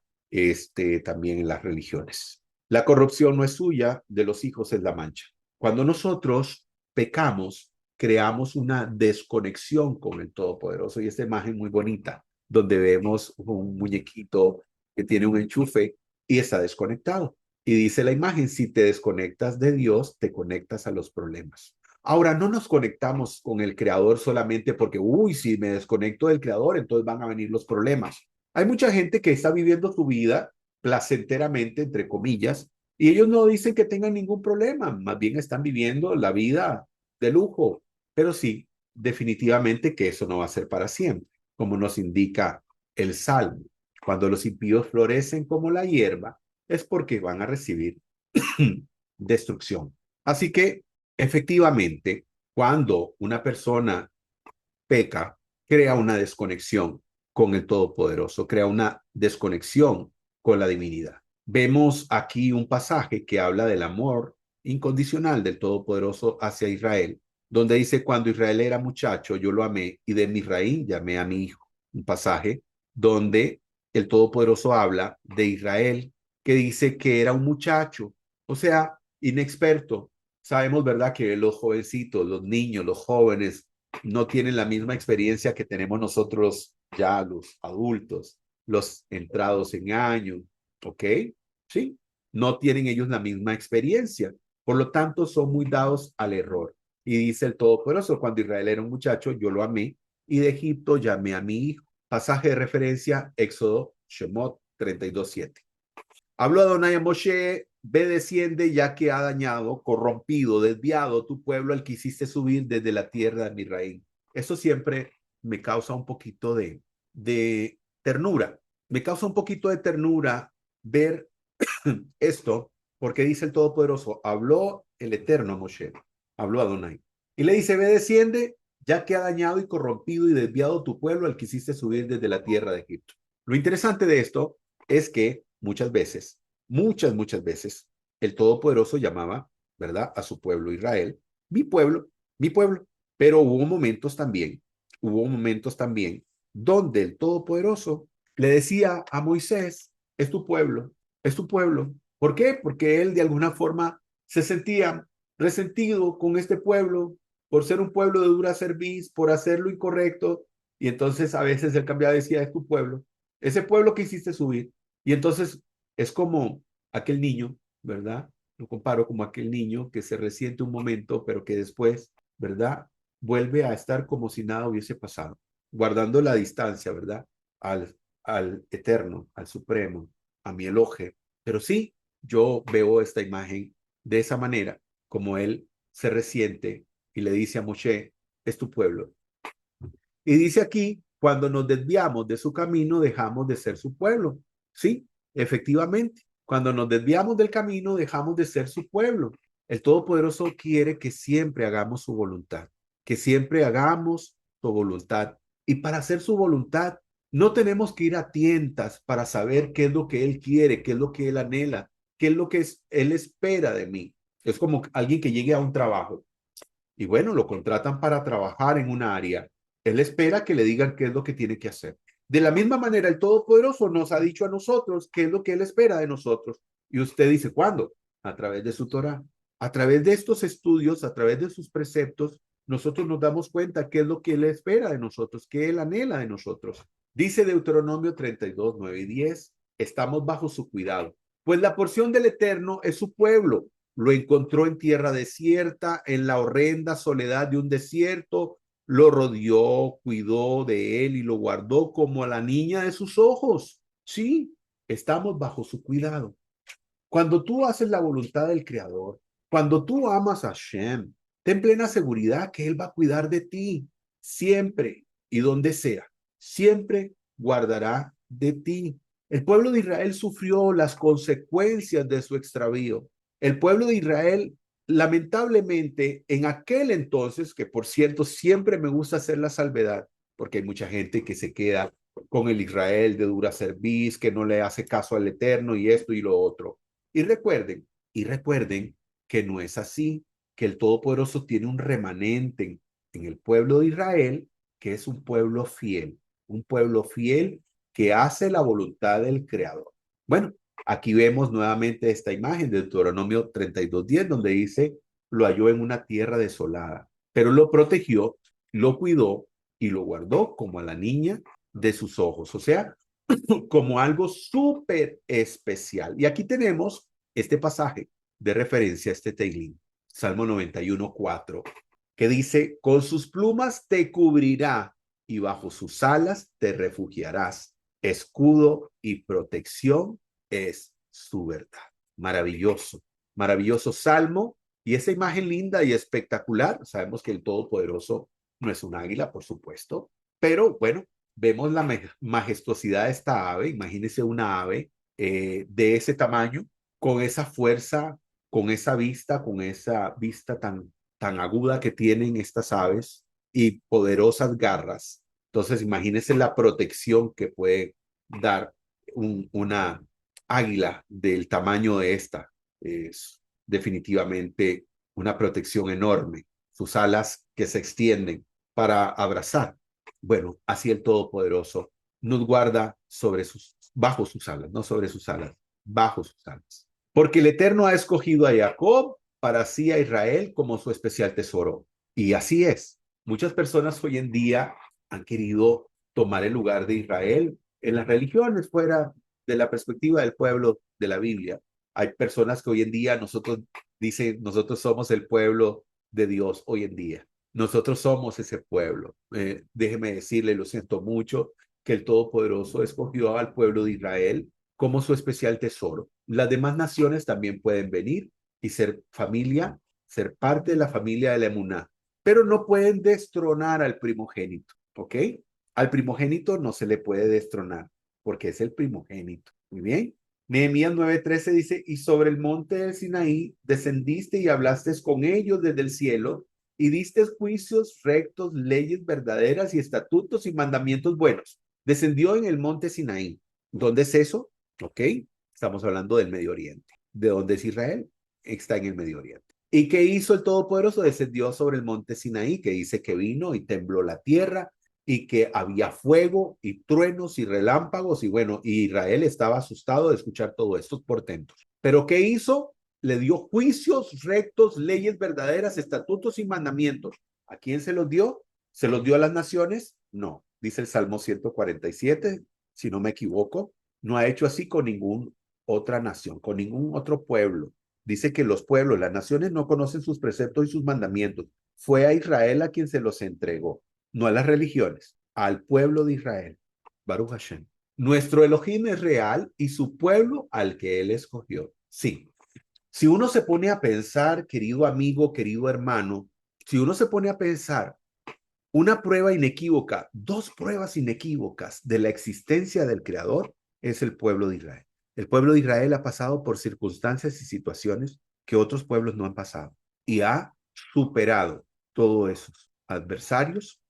También en las religiones. La corrupción no es suya, de los hijos es la mancha. Cuando nosotros pecamos, creamos una desconexión con el Todopoderoso y esta imagen muy bonita, donde vemos un muñequito que tiene un enchufe y está desconectado. Y dice la imagen, si te desconectas de Dios, te conectas a los problemas. Ahora, no nos conectamos con el Creador solamente porque, uy, si me desconecto del Creador, entonces van a venir los problemas. Hay mucha gente que está viviendo su vida placenteramente, entre comillas, y ellos no dicen que tengan ningún problema, más bien están viviendo la vida de lujo. Pero sí, definitivamente que eso no va a ser para siempre, como nos indica el Salmo. Cuando los impíos florecen como la hierba, es porque van a recibir destrucción. Así que, efectivamente, cuando una persona peca, crea una desconexión con el Todopoderoso, crea una desconexión con la divinidad. Vemos aquí un pasaje que habla del amor incondicional del Todopoderoso hacia Israel, donde dice, cuando Israel era muchacho, yo lo amé y de mi raíz llamé a mi hijo. Un pasaje donde el Todopoderoso habla de Israel que dice que era un muchacho, o sea, inexperto. Sabemos, ¿verdad?, que los jovencitos, los niños, los jóvenes, no tienen la misma experiencia que tenemos nosotros ya los adultos, los entrados en años, ¿ok? Sí, no tienen ellos la misma experiencia. Por lo tanto, son muy dados al error. Y dice el Todopoderoso, cuando Israel era un muchacho, yo lo amé, y de Egipto llamé a mi hijo. Pasaje de referencia, Éxodo, Shemot 32:7. Habló Adonai a Moshe, ve, desciende, ya que ha dañado, corrompido, desviado tu pueblo al que hiciste subir desde la tierra de Misraim. Eso siempre me causa un poquito de ternura. Me causa un poquito de ternura ver esto, porque dice el Todopoderoso, habló el Eterno a Moshe, habló Adonai, y le dice, ve, desciende, ya que ha dañado y corrompido y desviado tu pueblo al que hiciste subir desde la tierra de Egipto. Lo interesante de esto es que muchas veces, muchas veces, el Todopoderoso llamaba, ¿verdad?, a su pueblo Israel, pueblo, mi pueblo, pero hubo momentos también donde el Todopoderoso le decía a Moisés, es tu pueblo, es tu pueblo. ¿Por qué? Porque él de alguna forma se sentía resentido con este pueblo por ser un pueblo de dura cerviz, por hacer lo incorrecto, y entonces a veces él cambiaba y decía, es tu pueblo, ese pueblo que hiciste subir. Y entonces es como aquel niño, ¿verdad? Lo comparo como aquel niño que se resiente un momento, pero que después, ¿verdad?, vuelve a estar como si nada hubiese pasado, guardando la distancia, ¿verdad?, al eterno, al supremo, a mi Elohe. Pero sí, yo veo esta imagen de esa manera, como él se resiente y le dice a Moshe, es tu pueblo. Y dice aquí, cuando nos desviamos de su camino, dejamos de ser su pueblo. Sí, efectivamente, cuando nos desviamos del camino, dejamos de ser su pueblo. El Todopoderoso quiere que siempre hagamos su voluntad, que siempre hagamos su voluntad. Y para hacer su voluntad, no tenemos que ir a tientas para saber qué es lo que Él quiere, qué es lo que Él anhela, qué es lo que Él espera de mí. Es como alguien que llegue a un trabajo y bueno, lo contratan para trabajar en un área. Él espera que le digan qué es lo que tiene que hacer. De la misma manera, el Todopoderoso nos ha dicho a nosotros qué es lo que Él espera de nosotros. Y usted dice, ¿cuándo? A través de su Torah. A través de estos estudios, a través de sus preceptos, nosotros nos damos cuenta qué es lo que Él espera de nosotros, qué Él anhela de nosotros. Dice Deuteronomio 32, 9 y 10, estamos bajo su cuidado. Pues la porción del Eterno es su pueblo. Lo encontró en tierra desierta, en la horrenda soledad de un desierto, lo rodeó, cuidó de él y lo guardó como a la niña de sus ojos. Sí, estamos bajo su cuidado. Cuando tú haces la voluntad del Creador, cuando tú amas a Hashem, ten plena seguridad que Él va a cuidar de ti siempre y donde sea. Siempre guardará de ti. El pueblo de Israel sufrió las consecuencias de su extravío. El pueblo de Israel, lamentablemente, en aquel entonces, que por cierto siempre me gusta hacer la salvedad, porque hay mucha gente que se queda con el Israel de dura cerviz, que no le hace caso al Eterno y esto y lo otro. Y recuerden que no es así, que el Todopoderoso tiene un remanente en el pueblo de Israel, que es un pueblo fiel que hace la voluntad del Creador. Bueno, aquí vemos nuevamente esta imagen de Deuteronomio 32:10, donde dice, lo halló en una tierra desolada, pero lo protegió, lo cuidó y lo guardó como a la niña de sus ojos. O sea, como algo súper especial. Y aquí tenemos este pasaje de referencia a este Teilín, Salmo 91:4, que dice, con sus plumas te cubrirá y bajo sus alas te refugiarás. Escudo y protección es su verdad. Maravilloso, maravilloso salmo. Y esa imagen linda y espectacular, sabemos que el Todopoderoso no es un águila, por supuesto, pero bueno, vemos la majestuosidad de esta ave. Imagínese una ave de ese tamaño, con esa fuerza, con esa vista tan aguda que tienen estas aves y poderosas garras. Entonces, imagínese la protección que puede dar una águila del tamaño de esta. Es definitivamente una protección enorme. Sus alas que se extienden para abrazar. Bueno, así el Todopoderoso nos guarda bajo sus alas, no sobre sus alas. bajo sus alas. Porque el Eterno ha escogido a Jacob, para sí a Israel como su especial tesoro. Y así es. Muchas personas hoy en día han querido tomar el lugar de Israel en las religiones fuera de la perspectiva del pueblo de la Biblia. Hay personas que hoy en día dicen, nosotros somos el pueblo de Dios hoy en día. Nosotros somos ese pueblo. Déjeme decirle, lo siento mucho, que el Todopoderoso escogió al pueblo de Israel como su especial tesoro. Las demás naciones también pueden venir y ser familia, ser parte de la familia de la Emuná, pero no pueden destronar al primogénito, ¿ok? Al primogénito no se le puede destronar porque es el primogénito. Muy bien. Nehemías 9:13 dice, y sobre el monte del Sinaí descendiste y hablaste con ellos desde el cielo y diste juicios rectos, leyes verdaderas y estatutos y mandamientos buenos. Descendió en el monte Sinaí. ¿Dónde es eso? ¿Ok? Estamos hablando del Medio Oriente. ¿De dónde es Israel? Está en el Medio Oriente. ¿Y qué hizo el Todopoderoso? Descendió sobre el monte Sinaí, que dice que vino y tembló la tierra y que había fuego y truenos y relámpagos y bueno, y Israel estaba asustado de escuchar todos estos portentos. ¿Pero qué hizo? Le dio juicios rectos, leyes verdaderas, estatutos y mandamientos. ¿A quién se los dio? ¿Se los dio a las naciones? No. Dice el Salmo 147, si no me equivoco, no ha hecho así con ninguna otra nación, con ningún otro pueblo. Dice que los pueblos, las naciones no conocen sus preceptos y sus mandamientos. Fue a Israel a quien se los entregó, no a las religiones, al pueblo de Israel. Baruch Hashem. Nuestro Elohim es real y su pueblo al que él escogió. Sí. Si uno se pone a pensar, querido amigo, querido hermano, si uno se pone a pensar una prueba inequívoca, dos pruebas inequívocas de la existencia del Creador es el pueblo de Israel. El pueblo de Israel ha pasado por circunstancias y situaciones que otros pueblos no han pasado y ha superado todos esos adversarios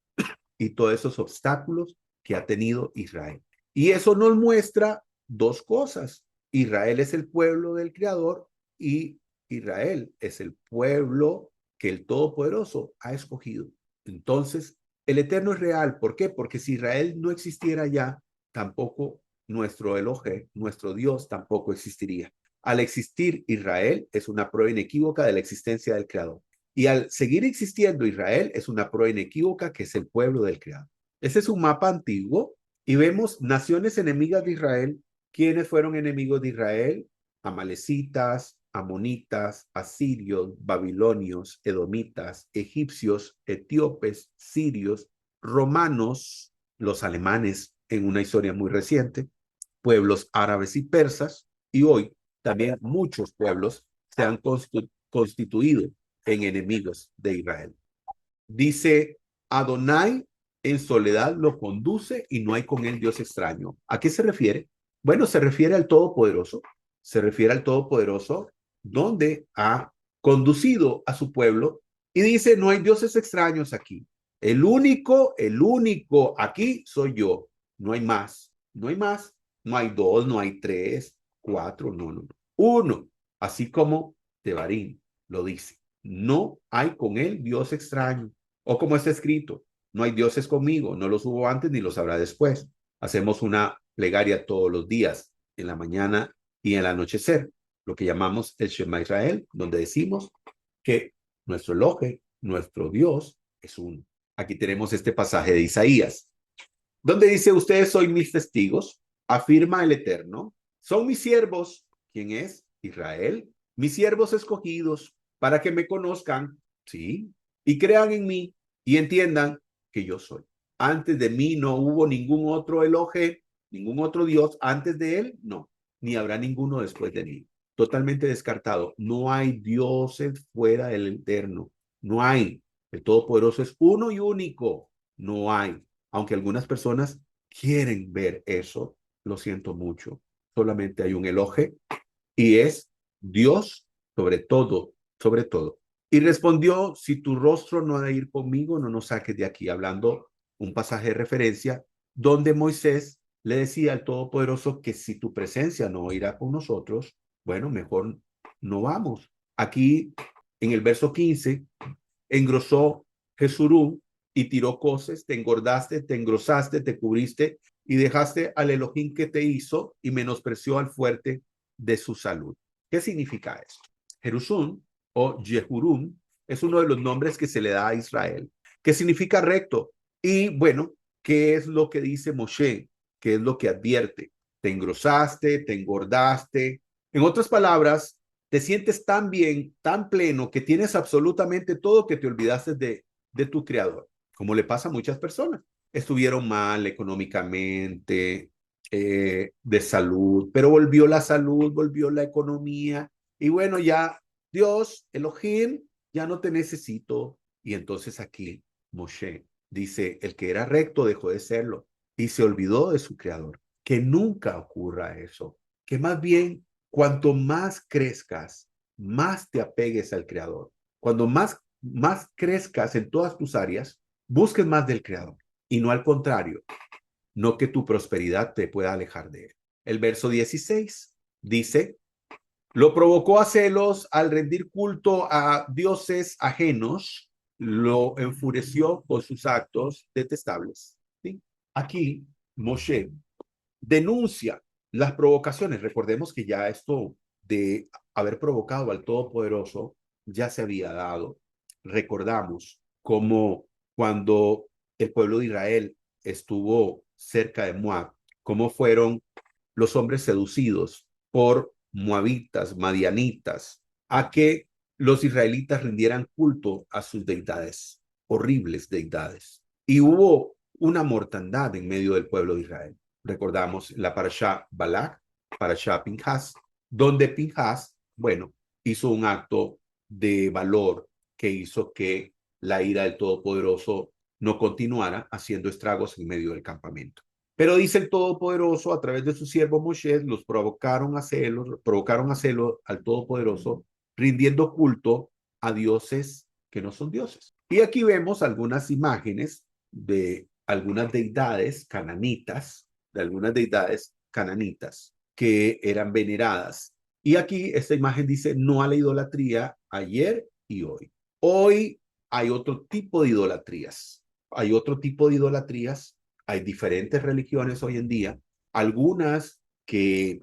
y todos esos obstáculos que ha tenido Israel. Y eso nos muestra dos cosas. Israel es el pueblo del Creador y Israel es el pueblo que el Todopoderoso ha escogido. Entonces, el Eterno es real. ¿Por qué? Porque si Israel no existiera ya, tampoco nuestro Elohe, nuestro Dios, tampoco existiría. Al existir Israel, es una prueba inequívoca de la existencia del Creador. Y al seguir existiendo Israel, es una prueba inequívoca que es el pueblo del Creador. Ese es un mapa antiguo y vemos naciones enemigas de Israel. ¿Quiénes fueron enemigos de Israel? Amalecitas, amonitas, asirios, babilonios, edomitas, egipcios, etíopes, sirios, romanos, los alemanes en una historia muy reciente, pueblos árabes y persas, y hoy también muchos pueblos se han constituido en enemigos de Israel. Dice, Adonai en soledad lo conduce y no hay con él Dios extraño. ¿A qué se refiere? Bueno, se refiere al Todopoderoso, se refiere al Todopoderoso donde ha conducido a su pueblo y dice, no hay dioses extraños aquí. El único aquí soy yo. No hay más, no hay más, no hay dos, no hay tres, cuatro, no, no, no. Uno, así como Tebarín lo dice. No hay con él Dios extraño. O como está escrito, no hay dioses conmigo, no los hubo antes ni los habrá después. Hacemos una plegaria todos los días, en la mañana y en el anochecer, lo que llamamos el Shema Israel, donde decimos que nuestro Elohe, nuestro Dios, es uno. Aquí tenemos este pasaje de Isaías, donde dice, ustedes son mis testigos, afirma el Eterno, son mis siervos, ¿quién es? Israel, mis siervos escogidos, para que me conozcan, ¿sí? Y crean en mí y entiendan que yo soy. Antes de mí no hubo ningún otro Elohe, ningún otro Dios. Antes de él, no. Ni habrá ninguno después de mí. Totalmente descartado. No hay dioses fuera del Eterno. No hay. El Todopoderoso es uno y único. No hay. Aunque algunas personas quieren ver eso, lo siento mucho. Solamente hay un Elohe y es Dios sobre todo, sobre todo. Y respondió, si tu rostro no ha de ir conmigo, no nos saques de aquí. Hablando un pasaje de referencia donde Moisés le decía al Todopoderoso que si tu presencia no irá con nosotros, bueno, mejor no vamos. Aquí en el verso 15, engrosó Jesurún y tiró coces, te engordaste, te engrosaste, te cubriste y dejaste al Elohim que te hizo y menospreció al fuerte de su salud. ¿Qué significa esto? Jerusún o Jehurum es uno de los nombres que se le da a Israel, que significa recto. Y bueno, ¿qué es lo que dice Moshe? ¿Qué es lo que advierte? Te engrosaste, te engordaste. En otras palabras, te sientes tan bien, tan pleno, que tienes absolutamente todo, que te olvidaste de tu creador, como le pasa a muchas personas. Estuvieron mal económicamente, de salud, pero volvió la salud, volvió la economía, y bueno, ya Dios, Elohim, ya no te necesito. Y entonces aquí Moshe dice, el que era recto dejó de serlo y se olvidó de su creador. Que nunca ocurra eso, que más bien cuanto más crezcas, más te apegues al creador. Cuando más crezcas en todas tus áreas, busques más del creador y no al contrario, no que tu prosperidad te pueda alejar de él. El verso 16 dice, lo provocó a celos al rendir culto a dioses ajenos, lo enfureció por sus actos detestables. ¿Sí? Aquí Moshe denuncia las provocaciones. Recordemos que ya esto de haber provocado al Todopoderoso ya se había dado. Recordamos cómo cuando el pueblo de Israel estuvo cerca de Moab, cómo fueron los hombres seducidos por moabitas, madianitas, a que los israelitas rindieran culto a sus deidades, horribles deidades. Y hubo una mortandad en medio del pueblo de Israel. Recordamos la parashá Balak, parashá Pinhas, donde Pinhas, bueno, hizo un acto de valor que hizo que la ira del Todopoderoso no continuara haciendo estragos en medio del campamento. Pero dice el Todopoderoso, a través de su siervo Moshe, los provocaron a celo al Todopoderoso, rindiendo culto a dioses que no son dioses. Y aquí vemos algunas imágenes de algunas deidades cananitas, que eran veneradas. Y aquí esta imagen dice, no a la idolatría ayer y hoy. Hoy hay otro tipo de idolatrías. Hay diferentes religiones hoy en día, algunas que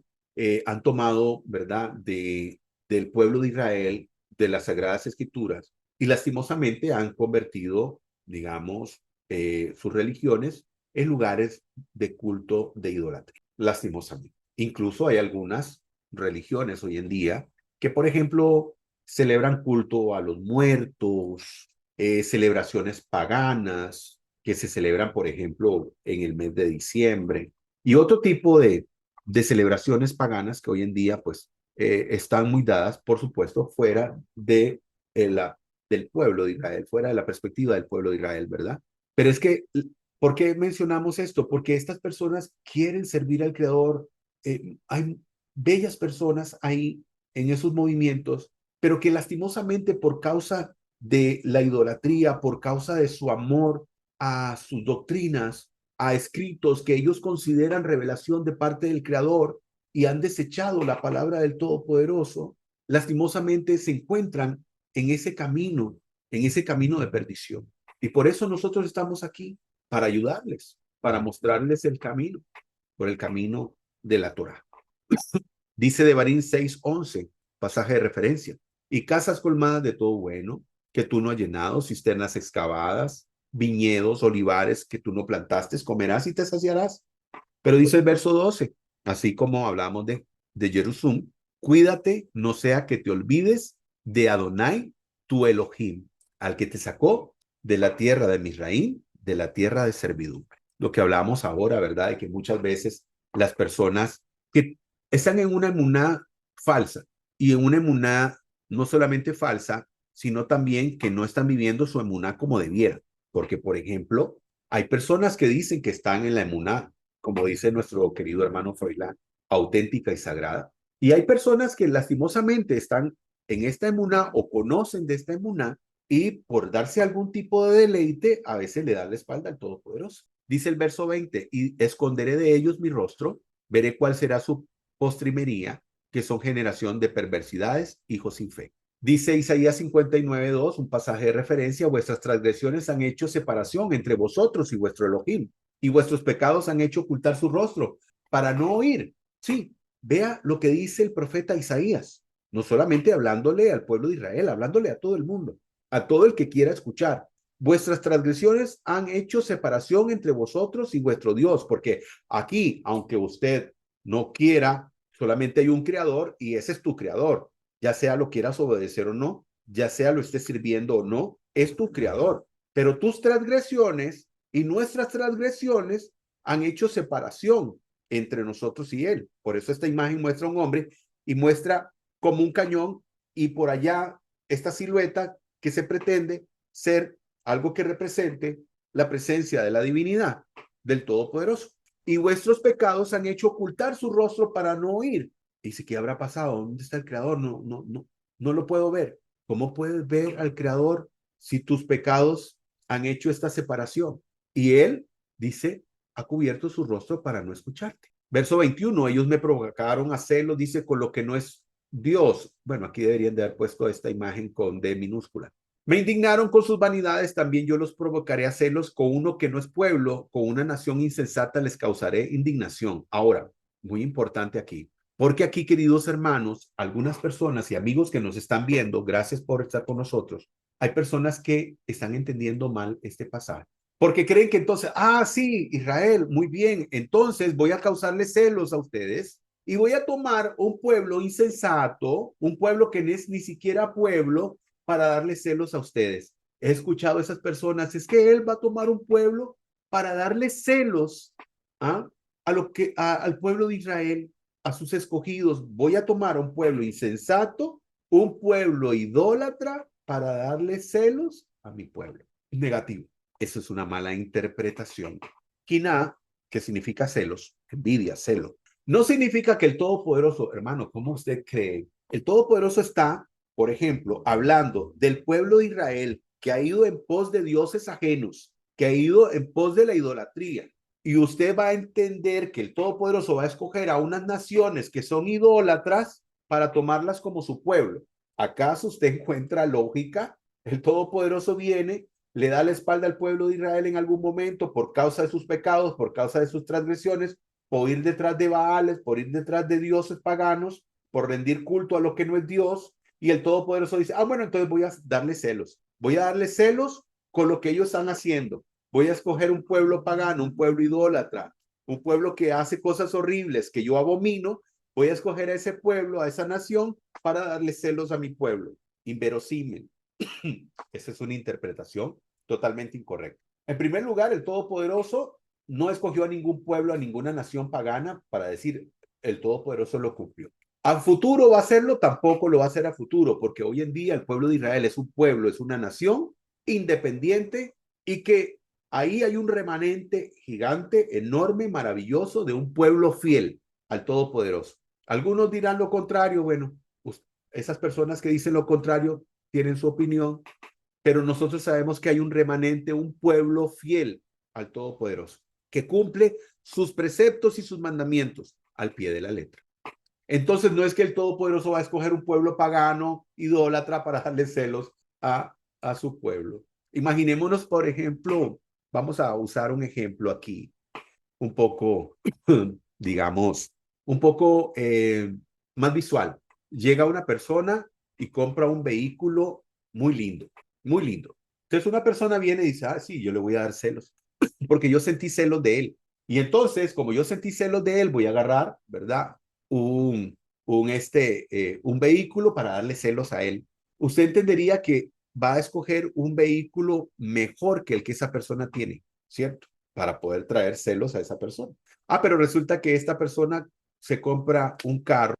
han tomado, ¿verdad?, del pueblo de Israel, de las Sagradas Escrituras, y lastimosamente han convertido, digamos, sus religiones en lugares de culto de idolatría, lastimosamente. Incluso hay algunas religiones hoy en día que, por ejemplo, celebran culto a los muertos, celebraciones paganas que se celebran, por ejemplo, en el mes de diciembre, y otro tipo de celebraciones paganas que hoy en día, pues, están muy dadas, por supuesto, fuera del pueblo de Israel, fuera de la perspectiva del pueblo de Israel, ¿verdad? Pero es que, ¿por qué mencionamos esto? Porque estas personas quieren servir al Creador. Hay bellas personas ahí en esos movimientos, pero que lastimosamente por causa de la idolatría, por causa de su amor a sus doctrinas, a escritos que ellos consideran revelación de parte del Creador y han desechado la palabra del Todopoderoso, lastimosamente se encuentran en ese camino de perdición. Y por eso nosotros estamos aquí, para ayudarles, para mostrarles el camino, por el camino de la Torá. Dice Devarim 6:11, pasaje de referencia, y casas colmadas de todo bueno, que tú no has llenado, cisternas excavadas, viñedos, olivares que tú no plantaste, comerás y te saciarás. Pero dice el verso 12, así como hablamos de Jerusalén, cuídate, no sea que te olvides de Adonai, tu Elohim, al que te sacó de la tierra de Misraim, de la tierra de servidumbre. Lo que hablamos ahora, ¿verdad? De que muchas veces las personas que están en una emuná falsa, y en una emuná no solamente falsa, sino también que no están viviendo su emuná como debiera. Porque, por ejemplo, hay personas que dicen que están en la emuná, como dice nuestro querido hermano Froilán, auténtica y sagrada. Y hay personas que lastimosamente están en esta emuná o conocen de esta emuná, y por darse algún tipo de deleite, a veces le dan la espalda al Todopoderoso. Dice el verso 20, y esconderé de ellos mi rostro, veré cuál será su postrimería, que son generación de perversidades, hijos sin fe. Dice Isaías 59:2, un pasaje de referencia, vuestras transgresiones han hecho separación entre vosotros y vuestro Elohim, y vuestros pecados han hecho ocultar su rostro, para no oír. Sí, Vea lo que dice el profeta Isaías, no solamente hablándole al pueblo de Israel, hablándole a todo el mundo, a todo el que quiera escuchar. Vuestras transgresiones han hecho separación entre vosotros y vuestro Dios, porque aquí, aunque usted no quiera, solamente hay un creador y ese es tu creador, ya sea lo quieras obedecer o no, ya sea lo estés sirviendo o no, es tu creador. Pero tus transgresiones y nuestras transgresiones han hecho separación entre nosotros y él. Por eso esta imagen muestra a un hombre y muestra como un cañón y por allá esta silueta que se pretende ser algo que represente la presencia de la divinidad del Todopoderoso. Y vuestros pecados han hecho ocultar su rostro para no oír. Dice, ¿qué habrá pasado? ¿Dónde está el Creador? No lo puedo ver. ¿Cómo puedes ver al Creador si tus pecados han hecho esta separación? Y él dice, ha cubierto su rostro para no escucharte. Verso 21, ellos me provocaron a celos, dice, con lo que no es Dios. Bueno, aquí deberían de haber puesto esta imagen con D minúscula. Me indignaron con sus vanidades, también yo los provocaré a celos con uno que no es pueblo, con una nación insensata les causaré indignación. Ahora, muy importante aquí, porque aquí, queridos hermanos, algunas personas y amigos que nos están viendo, gracias por estar con nosotros, hay personas que están entendiendo mal este pasaje. Porque creen que entonces, sí, Israel, muy bien, entonces voy a causarles celos a ustedes y voy a tomar un pueblo insensato, un pueblo que no es ni siquiera pueblo, para darle celos a ustedes. He escuchado a esas personas, es que él va a tomar un pueblo para darle celos al pueblo de Israel, a sus escogidos. Voy a tomar un pueblo insensato, un pueblo idólatra para darle celos a mi pueblo. Negativo. Eso es una mala interpretación. Quina, que significa celos, envidia, celo. No significa que el Todopoderoso, hermano, ¿cómo usted cree? El Todopoderoso está, por ejemplo, hablando del pueblo de Israel que ha ido en pos de dioses ajenos, que ha ido en pos de la idolatría. Y usted va a entender que el Todopoderoso va a escoger a unas naciones que son idólatras para tomarlas como su pueblo. ¿Acaso usted encuentra lógica? El Todopoderoso viene, le da la espalda al pueblo de Israel en algún momento por causa de sus pecados, por causa de sus transgresiones, por ir detrás de Baales, por ir detrás de dioses paganos, por rendir culto a lo que no es Dios. Y el Todopoderoso dice, bueno, entonces voy a darle celos. Voy a darle celos con lo que ellos están haciendo. Voy a escoger un pueblo pagano, un pueblo idólatra, un pueblo que hace cosas horribles que yo abomino. Voy a escoger a ese pueblo, a esa nación, para darle celos a mi pueblo. Inverosímil. Esa es una interpretación totalmente incorrecta. En primer lugar, el Todopoderoso no escogió a ningún pueblo, a ninguna nación pagana para decir el Todopoderoso lo cumplió. ¿A futuro va a hacerlo? Tampoco lo va a hacer a futuro, porque hoy en día el pueblo de Israel es un pueblo, es una nación independiente y que ahí hay un remanente gigante, enorme, maravilloso de un pueblo fiel al Todopoderoso. Algunos dirán lo contrario, bueno, esas personas que dicen lo contrario tienen su opinión, pero nosotros sabemos que hay un remanente, un pueblo fiel al Todopoderoso, que cumple sus preceptos y sus mandamientos al pie de la letra. Entonces no es que el Todopoderoso va a escoger un pueblo pagano, idólatra, para darle celos a su pueblo. Imaginémonos, por ejemplo, vamos a usar un ejemplo aquí, un poco, digamos, un poco más visual. Llega una persona y compra un vehículo muy lindo, muy lindo. Entonces una persona viene y dice, sí, yo le voy a dar celos, porque yo sentí celos de él. Y entonces, como yo sentí celos de él, voy a agarrar, ¿verdad? Un vehículo para darle celos a él. Usted entendería que va a escoger un vehículo mejor que el que esa persona tiene, ¿cierto? Para poder traer celos a esa persona. Pero resulta que esta persona se compra un carro,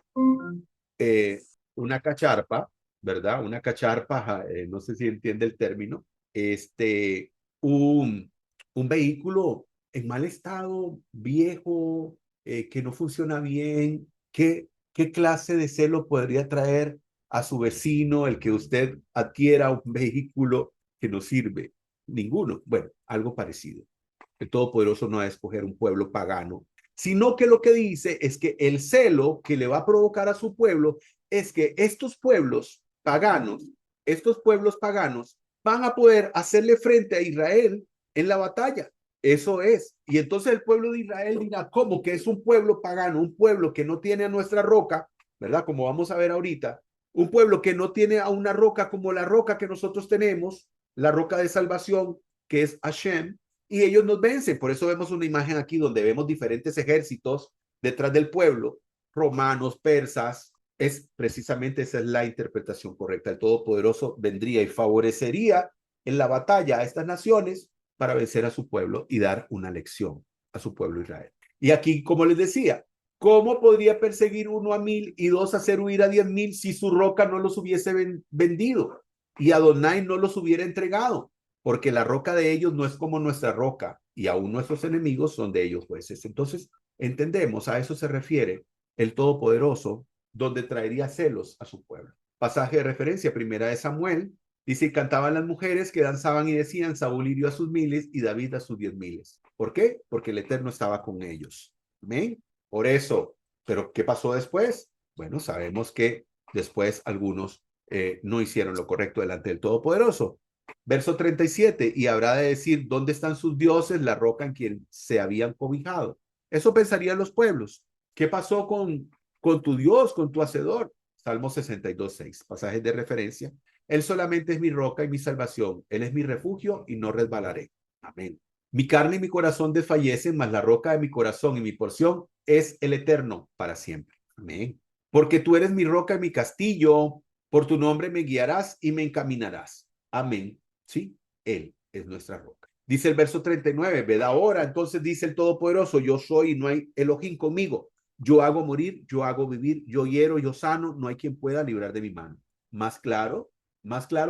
una cacharpa, ¿verdad? Una cacharpa, no sé si entiende el término, este, un, un vehículo en mal estado, viejo, que no funciona bien. ¿Qué clase de celo podría traer a su vecino el que usted adquiera un vehículo que no sirve? Ninguno. Bueno, algo parecido. El Todopoderoso no va a escoger un pueblo pagano, sino que lo que dice es que el celo que le va a provocar a su pueblo es que estos pueblos paganos van a poder hacerle frente a Israel en la batalla. Eso es. Y entonces el pueblo de Israel dirá, ¿cómo que es un pueblo pagano, un pueblo que no tiene a nuestra roca, ¿verdad? Como vamos a ver ahorita, un pueblo que no tiene a una roca como la roca que nosotros tenemos, la roca de salvación, que es Hashem, y ellos nos vencen. Por eso vemos una imagen aquí donde vemos diferentes ejércitos detrás del pueblo, romanos, persas. Es precisamente esa es la interpretación correcta. El Todopoderoso vendría y favorecería en la batalla a estas naciones para vencer a su pueblo y dar una lección a su pueblo Israel. Y aquí, como les decía, ¿cómo podría perseguir 1 a 1000 y 2 hacer huir a 10,000 si su roca no los hubiese vendido y Adonai no los hubiera entregado? Porque la roca de ellos no es como nuestra roca y aún nuestros enemigos son de ellos jueces. Entonces, entendemos, a eso se refiere el Todopoderoso, donde traería celos a su pueblo. Pasaje de referencia, primera de Samuel, dice, y cantaban las mujeres que danzaban y decían, Saúl hirió a sus 1000 y David a sus 10,000. ¿Por qué? Porque el Eterno estaba con ellos. Amén. Por eso. Pero ¿qué pasó después? Bueno, sabemos que después algunos no hicieron lo correcto delante del Todopoderoso. Verso 37, y habrá de decir, ¿dónde están sus dioses, la roca en quien se habían cobijado? Eso pensarían los pueblos. ¿Qué pasó con tu Dios, con tu Hacedor? Salmo 62:6, pasajes de referencia. Él solamente es mi roca y mi salvación. Él es mi refugio y no resbalaré. Amén. Mi carne y mi corazón desfallecen, mas la roca de mi corazón y mi porción es el Eterno para siempre. Amén. Porque tú eres mi roca y mi castillo, por tu nombre me guiarás y me encaminarás. Amén. Sí, Él es nuestra roca. Dice el verso 39, ved ahora, entonces dice el Todopoderoso, yo soy y no hay Elohim conmigo. Yo hago morir, yo hago vivir, yo hiero, yo sano, no hay quien pueda librar de mi mano. Más claro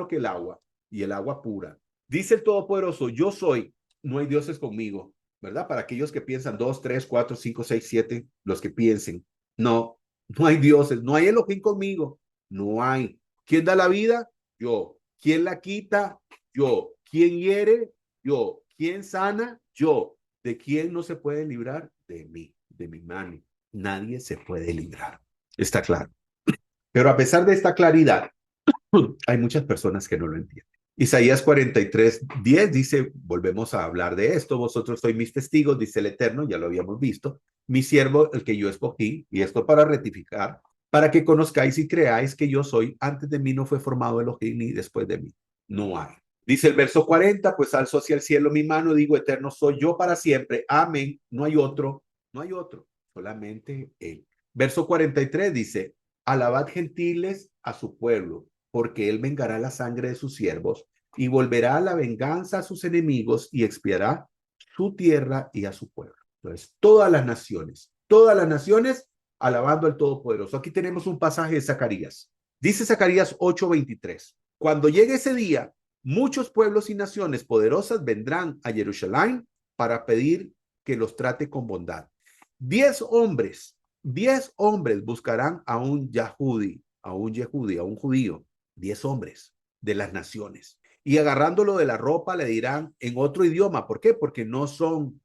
que el agua y el agua pura. Dice el Todopoderoso, yo soy, no hay dioses conmigo, ¿verdad? Para aquellos que piensan 2, 3, 4, 5, 6, 7, los que piensen. No, no hay dioses, no hay Elohim conmigo, no hay. ¿Quién da la vida? Yo. ¿Quién la quita? Yo. ¿Quién hiere? Yo. ¿Quién sana? Yo. ¿De quién no se puede librar? De mí, de mi mano. Nadie se puede librar. Está claro. Pero a pesar de esta claridad, hay muchas personas que no lo entienden. Isaías 43:10 dice, volvemos a hablar de esto, vosotros sois mis testigos, dice el Eterno, ya lo habíamos visto, mi siervo, el que yo escogí, y esto para rectificar, para que conozcáis y creáis que yo soy, antes de mí no fue formado Elohim ni después de mí. No hay. Dice el verso 40, pues alzo hacia el cielo mi mano, digo, Eterno soy yo para siempre, amén, no hay otro, solamente Él. Verso 43 dice, alabad gentiles a su pueblo, porque él vengará la sangre de sus siervos y volverá a la venganza a sus enemigos y expiará su tierra y a su pueblo. Entonces, todas las naciones alabando al Todopoderoso. Aquí tenemos un pasaje de Zacarías. Dice Zacarías 8:23. Cuando llegue ese día, muchos pueblos y naciones poderosas vendrán a Jerusalén para pedir que los trate con bondad. 10 hombres buscarán a un Yahudi, a un judío, 10 hombres de las naciones. Y agarrándolo de la ropa le dirán en otro idioma. ¿Por qué? Porque no son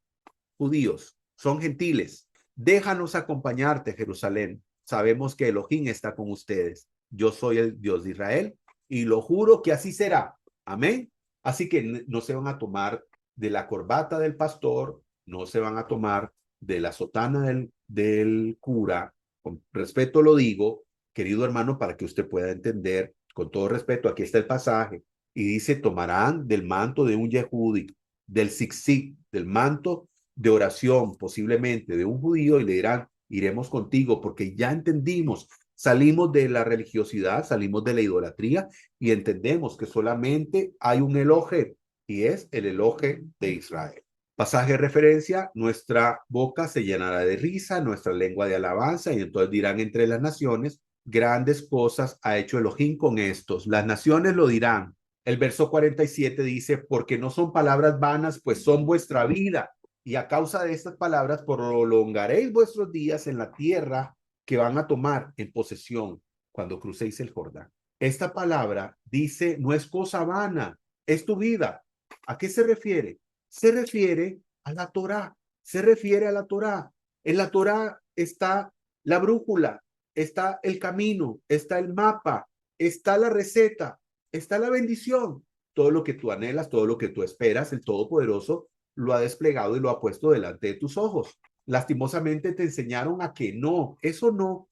judíos, son gentiles. Déjanos acompañarte, Jerusalén. Sabemos que Elohim está con ustedes. Yo soy el Dios de Israel y lo juro que así será. Amén. Así que no se van a tomar de la corbata del pastor, no se van a tomar de la sotana del cura. Con respeto lo digo, querido hermano, para que usted pueda entender, con todo respeto, aquí está el pasaje, y dice, tomarán del manto de un Yehudi, del zikzik, del manto de oración, posiblemente de un judío, y le dirán, iremos contigo, porque ya entendimos, salimos de la religiosidad, salimos de la idolatría, y entendemos que solamente hay un Elohe, y es el Elohe de Israel. Pasaje de referencia, nuestra boca se llenará de risa, nuestra lengua de alabanza, y entonces dirán entre las naciones, grandes cosas ha hecho Elohim con estos. Las naciones lo dirán. El verso 47 dice, porque no son palabras vanas, pues son vuestra vida. Y a causa de estas palabras prolongaréis vuestros días en la tierra que van a tomar en posesión cuando crucéis el Jordán. Esta palabra dice, no es cosa vana, es tu vida. ¿A qué se refiere? Se refiere a la Torá, se refiere a la Torá. En la Torá está la brújula, está el camino, está el mapa, está la receta, está la bendición. Todo lo que tú anhelas, todo lo que tú esperas, el Todopoderoso lo ha desplegado y lo ha puesto delante de tus ojos. Lastimosamente te enseñaron a que no, eso no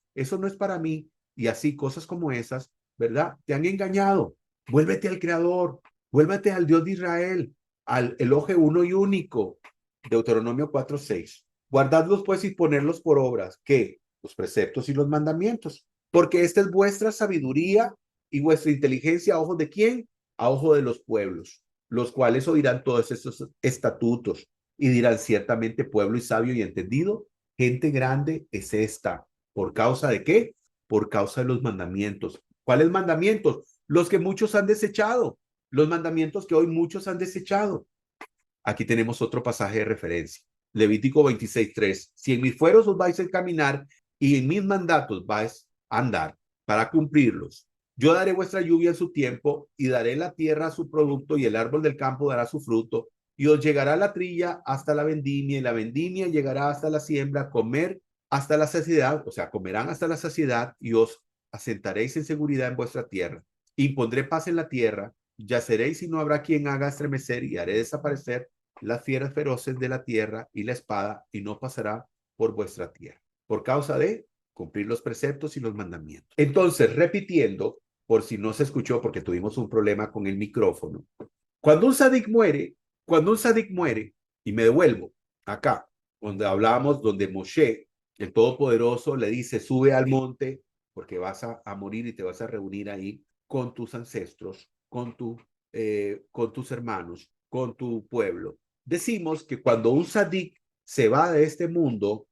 es para mí. Y así cosas como esas, ¿verdad? Te han engañado. Vuélvete al Creador, vuélvete al Dios de Israel, al Elohe uno y único. Deuteronomio 4:6. Guardadlos pues y ponerlos por obras. ¿Qué? Los preceptos y los mandamientos. Porque esta es vuestra sabiduría y vuestra inteligencia a ojos de quién? A ojo de los pueblos, los cuales oirán todos estos estatutos y dirán ciertamente pueblo y sabio y entendido, gente grande es esta. ¿Por causa de qué? Por causa de los mandamientos. ¿Cuáles mandamientos? Los que muchos han desechado, los mandamientos que hoy muchos han desechado. Aquí tenemos otro pasaje de referencia. Levítico 26:3. Si en mis fueros os vais a encaminar y en mis mandatos vais a andar para cumplirlos, yo daré vuestra lluvia en su tiempo y daré la tierra a su producto y el árbol del campo dará su fruto y os llegará la trilla hasta la vendimia y la vendimia llegará hasta la siembra, comer hasta la saciedad, o sea, comerán hasta la saciedad y os asentaréis en seguridad en vuestra tierra. Impondré paz en la tierra, yaceréis y no habrá quien haga estremecer y haré desaparecer las fieras feroces de la tierra y la espada y no pasará por vuestra tierra, por causa de cumplir los preceptos y los mandamientos. Entonces, repitiendo, por si no se escuchó porque tuvimos un problema con el micrófono, cuando un sadik muere, y me devuelvo acá, donde hablábamos, donde Moshe, el Todopoderoso, le dice, sube al monte porque vas a morir y te vas a reunir ahí con tus ancestros, con tus hermanos, con tu pueblo. Decimos que cuando un sadik se va de este mundo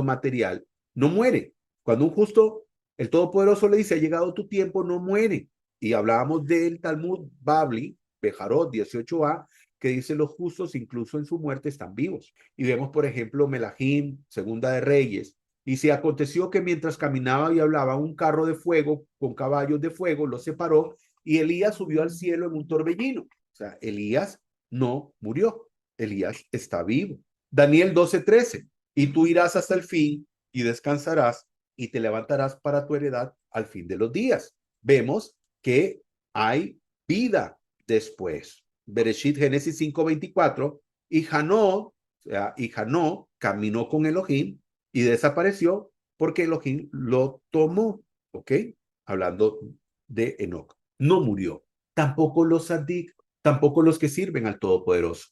material, no muere. Cuando un justo, el Todopoderoso le dice, ha llegado tu tiempo, no muere. Y hablábamos del Talmud Babli, Bejarot 18a, que dice los justos incluso en su muerte están vivos. Y vemos, por ejemplo, Melahim, Segunda de Reyes. Y se aconteció que mientras caminaba y hablaba, un carro de fuego con caballos de fuego los separó y Elías subió al cielo en un torbellino. O sea, Elías no murió. Elías está vivo. Daniel 12:13. Y tú irás hasta el fin y descansarás y te levantarás para tu heredad al fin de los días. Vemos que hay vida después. Bereshit, Génesis 5:24. Y Janó caminó con Elohim y desapareció porque Elohim lo tomó. ¿Ok? Hablando de Enoc. No murió. Tampoco los Sadik, tampoco los que sirven al Todopoderoso.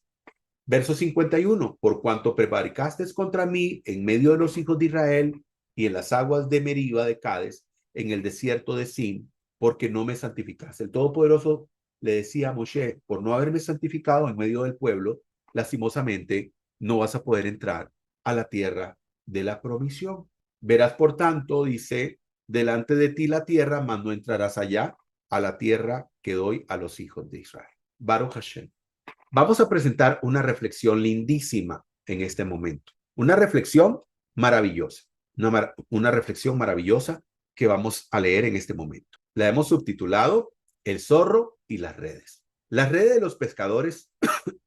Verso 51. Por cuanto prevaricaste contra mí en medio de los hijos de Israel y en las aguas de Meriba de Cades, en el desierto de Sin, porque no me santificaste. El Todopoderoso le decía a Moshe, por no haberme santificado en medio del pueblo, lastimosamente no vas a poder entrar a la tierra de la provisión. Verás, por tanto, dice, delante de ti la tierra, mas no entrarás allá a la tierra que doy a los hijos de Israel. Baruch Hashem. Vamos a presentar una reflexión lindísima en este momento. Una reflexión maravillosa. Una reflexión maravillosa que vamos a leer en este momento. La hemos subtitulado El zorro y las redes. Las redes de los pescadores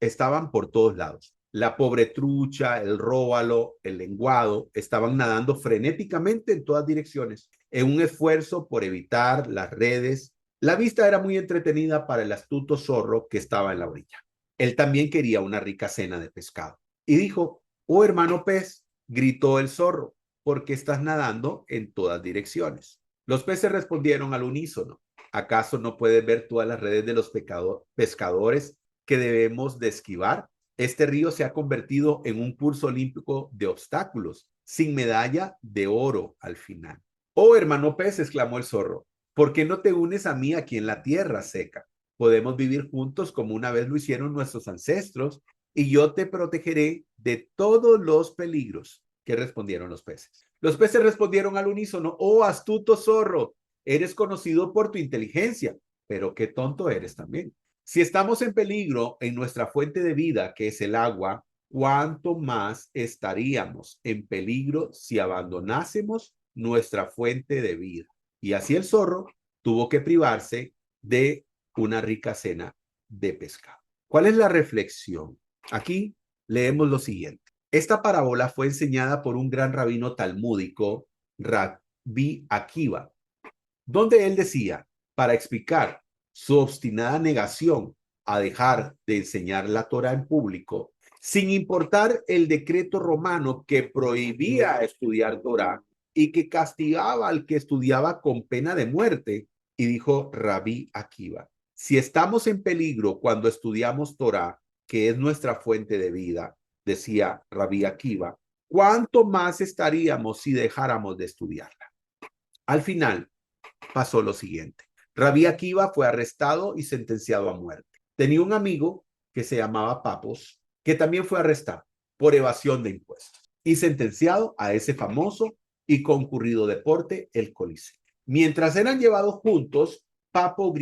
estaban por todos lados. La pobre trucha, el róbalo, el lenguado estaban nadando frenéticamente en todas direcciones en un esfuerzo por evitar las redes. La vista era muy entretenida para el astuto zorro que estaba en la orilla. Él también quería una rica cena de pescado. Y dijo, oh hermano pez, gritó el zorro, ¿por qué estás nadando en todas direcciones? Los peces respondieron al unísono, ¿acaso no puedes ver todas las redes de los pescadores que debemos de esquivar? Este río se ha convertido en un curso olímpico de obstáculos, sin medalla de oro al final. Oh hermano pez, exclamó el zorro, ¿por qué no te unes a mí aquí en la tierra seca? Podemos vivir juntos como una vez lo hicieron nuestros ancestros y yo te protegeré de todos los peligros. ¿Qué respondieron los peces? Los peces respondieron al unísono, oh astuto zorro, eres conocido por tu inteligencia, pero qué tonto eres también. Si estamos en peligro en nuestra fuente de vida, que es el agua, ¿cuánto más estaríamos en peligro si abandonásemos nuestra fuente de vida? Y así el zorro tuvo que privarse de una rica cena de pescado. ¿Cuál es la reflexión? Aquí leemos lo siguiente. Esta parábola fue enseñada por un gran rabino talmúdico, Rabbi Akiva, donde él decía, para explicar su obstinada negación a dejar de enseñar la Torá en público, sin importar el decreto romano que prohibía estudiar Torá y que castigaba al que estudiaba con pena de muerte. Y dijo Rabí Akiva, si estamos en peligro cuando estudiamos Torá, que es nuestra fuente de vida, decía Rabí Akiva, ¿cuánto más estaríamos si dejáramos de estudiarla? Al final pasó lo siguiente. Rabí Akiva fue arrestado y sentenciado a muerte. Tenía un amigo que se llamaba Papos, que también fue arrestado por evasión de impuestos y sentenciado a ese famoso y concurrido deporte, el Coliseo. Mientras eran llevados juntos, Papos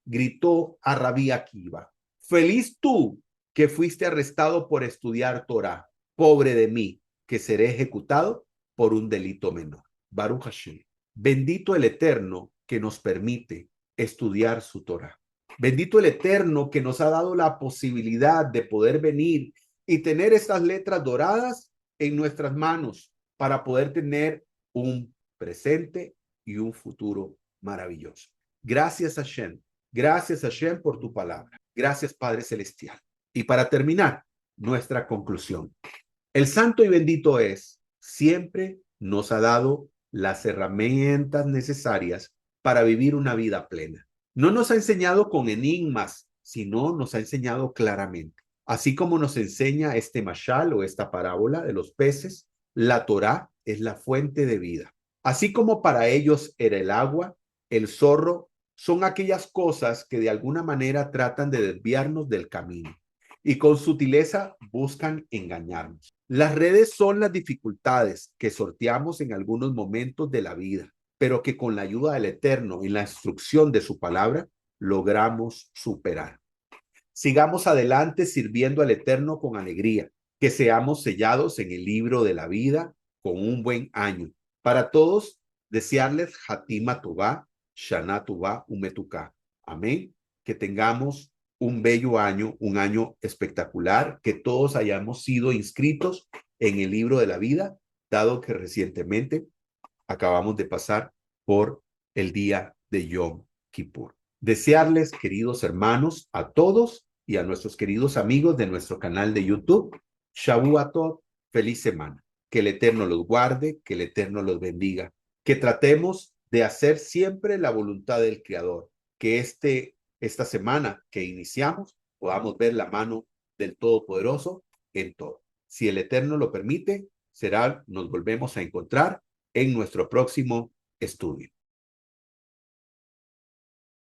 gritó a Rabí Akiva, feliz tú que fuiste arrestado por estudiar Torá, pobre de mí, que seré ejecutado por un delito menor. Baruch Hashem. Bendito el Eterno que nos permite estudiar su Torá. Bendito el Eterno que nos ha dado la posibilidad de poder venir y tener estas letras doradas en nuestras manos para poder tener un presente y un futuro maravilloso. Gracias Hashem por tu palabra. Gracias Padre Celestial. Y para terminar, nuestra conclusión. El santo y bendito es, siempre nos ha dado las herramientas necesarias para vivir una vida plena. No nos ha enseñado con enigmas, sino nos ha enseñado claramente. Así como nos enseña este mashal o esta parábola de los peces, la Torá es la fuente de vida. Así como para ellos era el agua, el zorro son aquellas cosas que de alguna manera tratan de desviarnos del camino y con sutileza buscan engañarnos. Las redes son las dificultades que sorteamos en algunos momentos de la vida, pero que con la ayuda del Eterno y la instrucción de su palabra logramos superar. Sigamos adelante sirviendo al Eterno con alegría, que seamos sellados en el libro de la vida con un buen año. Para todos, desearles Hatima Tová, Shana Tová, Umetuká. Amén. Que tengamos un bello año, un año espectacular, que todos hayamos sido inscritos en el libro de la vida, dado que recientemente acabamos de pasar por el día de Yom Kippur. Desearles, queridos hermanos, a todos y a nuestros queridos amigos de nuestro canal de YouTube, Shavua Tov, feliz semana. Que el Eterno los guarde, que el Eterno los bendiga, que tratemos de hacer siempre la voluntad del Creador, que esta semana que iniciamos podamos ver la mano del Todopoderoso en todo. Si el Eterno lo permite, nos volvemos a encontrar en nuestro próximo estudio.